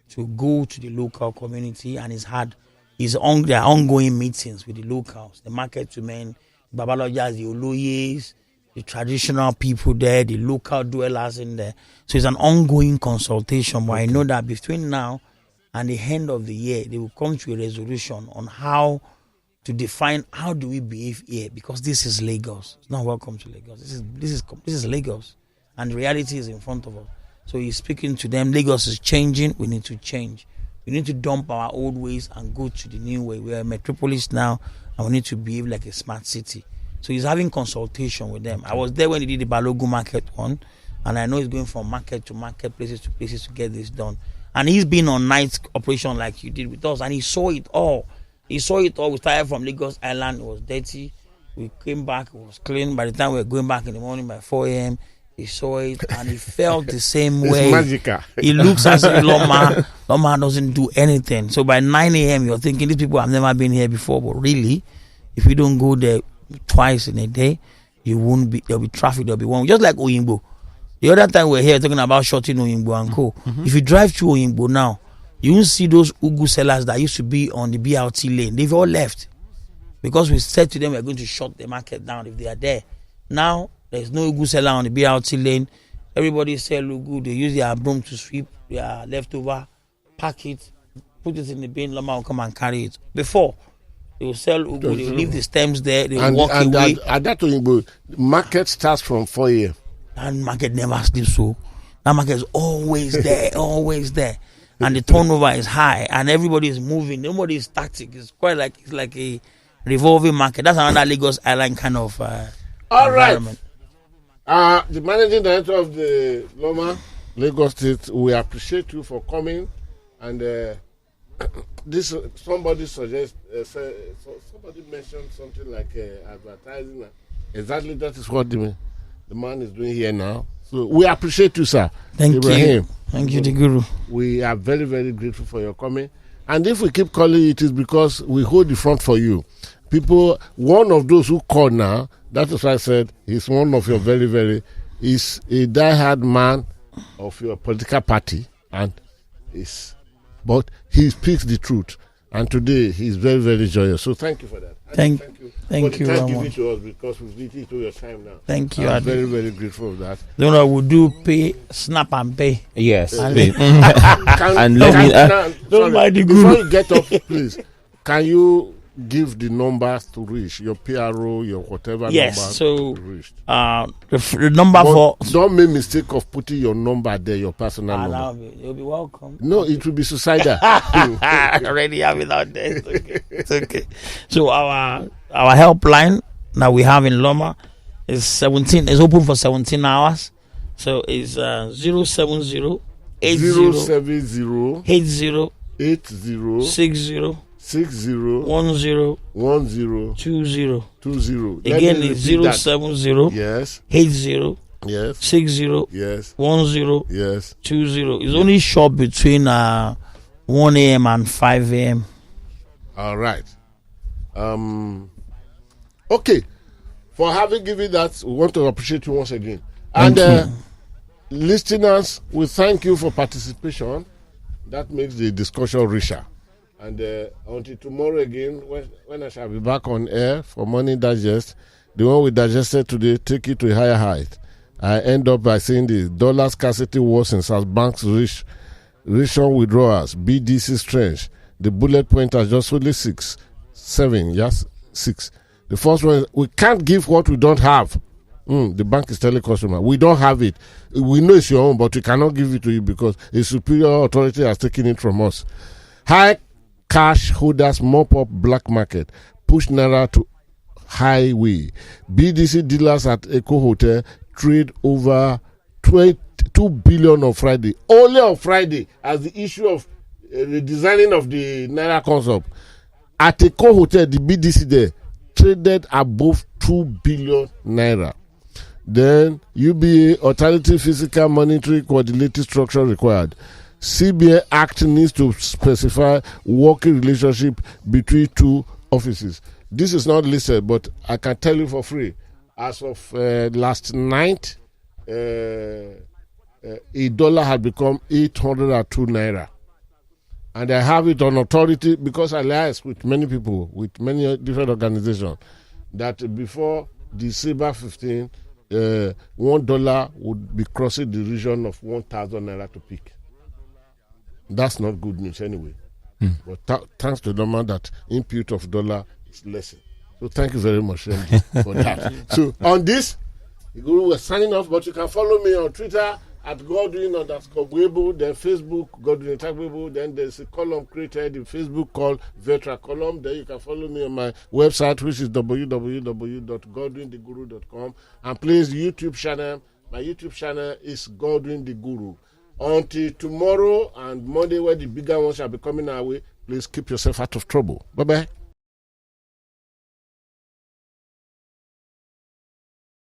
to go to the local community, and there are ongoing meetings with the locals, the market women, Babalojas, the Oloyes, the traditional people there, the local dwellers in there. So it's an ongoing consultation. But I know that between now and the end of the year, they will come to a resolution on how to define how do we behave here, because this is Lagos. It's not welcome to Lagos. This is Lagos, and the reality is in front of us. So he's speaking to them. Lagos is changing. We need to change. We need to dump our old ways and go to the new way. We are a metropolis now, and we need to behave like a smart city. So he's having consultation with them. I was there when he did the Balogun market one, and I know he's going from market to market, places to places to get this done. And he's been on night operation like you did with us, and he saw it all. We started from Lagos Island. It was dirty. We came back. It was clean. By the time we were going back in the morning by 4 a.m., he saw it, and he felt the same way. It's magical. He looks as if LAWMA doesn't do anything. So by 9 a.m., you're thinking these people have never been here before. But really, if you don't go there twice in a day, there'll be traffic, there'll be one. Just like Oyingbo. The other time we were here talking about shorting Oyingbo and co. If you drive through Oyingbo now, you won't see those ugu sellers that used to be on the BRT lane. They've all left. Because we said to them we're going to shut the market down if they are there. Now, there's no ugu seller on the BRT lane. Everybody sell ugu. They use their broom to sweep their leftover, pack it, put it in the bin. LAWMA will come and carry it. Before, they will sell ugu. They will leave the stems there. They will walk away. At that Oyingbo, market starts from 4 a.m. And market never sleeps. So that market is always there, always there. And the turnover is high, and everybody is moving. Nobody is static. It's like a revolving market. That's another Lagos Island kind of environment. Right. The managing director of the LAWMA, Lagos State, we appreciate you for coming. And this somebody mentioned something like advertising. Exactly, that is what the man is doing here now. So we appreciate you, sir. Thank Ibrahim. you. Thank you, the Guru. We are very, very grateful for your coming. And if we keep calling, it is because we hold the front for you. People, one of those who call now, That is why I said he's one of your he's a diehard man of your political party, but he speaks the truth. And today he's very, very joyous. So thank you for that. Thank you. Thank you very much. Give it to us because we've reached to your time now. Thank you. I'm very, very grateful for that. Then I will do pay, snap and pay. Yes. And Don't mind the guru. Before you get off, please, can you give the numbers to reach your PRO, your whatever yes, so to reach? The number for don't make mistake of putting your number there, your personal number. You'll be welcome. No, it will be suicidal. I already have it out there. It's okay. It's okay. So our helpline that we have in LAWMA is 17. It's open for 17 hours. So it's 070 070 80 80 60 60 10 10 20. 20. Again, it's 070 Yes. 80 Yes. 60 Yes. 10 Yes. 20. It's only short between 1 a.m. and 5 a.m. All right. Okay. For having given that, we want to appreciate you once again. Thank you. Listeners, we thank you for participation. That makes the discussion richer. And until tomorrow again, when I shall be back on air for Money Digest, the one we digested today, take it to a higher height. I end up by saying the dollar scarcity worsens as banks reach withdrawals, BDC strength. The bullet point is just only 6. The first one, we can't give what we don't have. The bank is telling customer, we don't have it. We know it's your own, but we cannot give it to you because a superior authority has taken it from us. High cash holders mop up black market, push Naira to highway. BDC dealers at Eco Hotel trade over 2 billion on Friday. Only on Friday, as the issue of redesigning of the Naira comes up. At Eco Hotel, the BDC there traded above 2 billion Naira. Then UBA alternative physical monetary coordinating structure required. CBA Act needs to specify working relationship between two offices. This is not listed, but I can tell you for free. As of last night, a dollar had become 802 Naira. And I have it on authority because I liaise with many people, with many different organizations, that before December 15, $1 would be crossing the region of 1,000 Naira to peak. That's not good news anyway. But thanks to the man that input of dollar is lessened. So thank you very much, Randy, for that. So on this, the Guru was signing off, but you can follow me on Twitter at Godwin_Weibo, then Facebook Godwin Weibo, then there's a column created in Facebook called Vetra Column. Then you can follow me on my website, which is www.godwintheguru.com, and please YouTube channel. My YouTube channel is Godwin the Guru. Until tomorrow and Monday, where the bigger ones shall be coming our way, please keep yourself out of trouble. Bye-bye.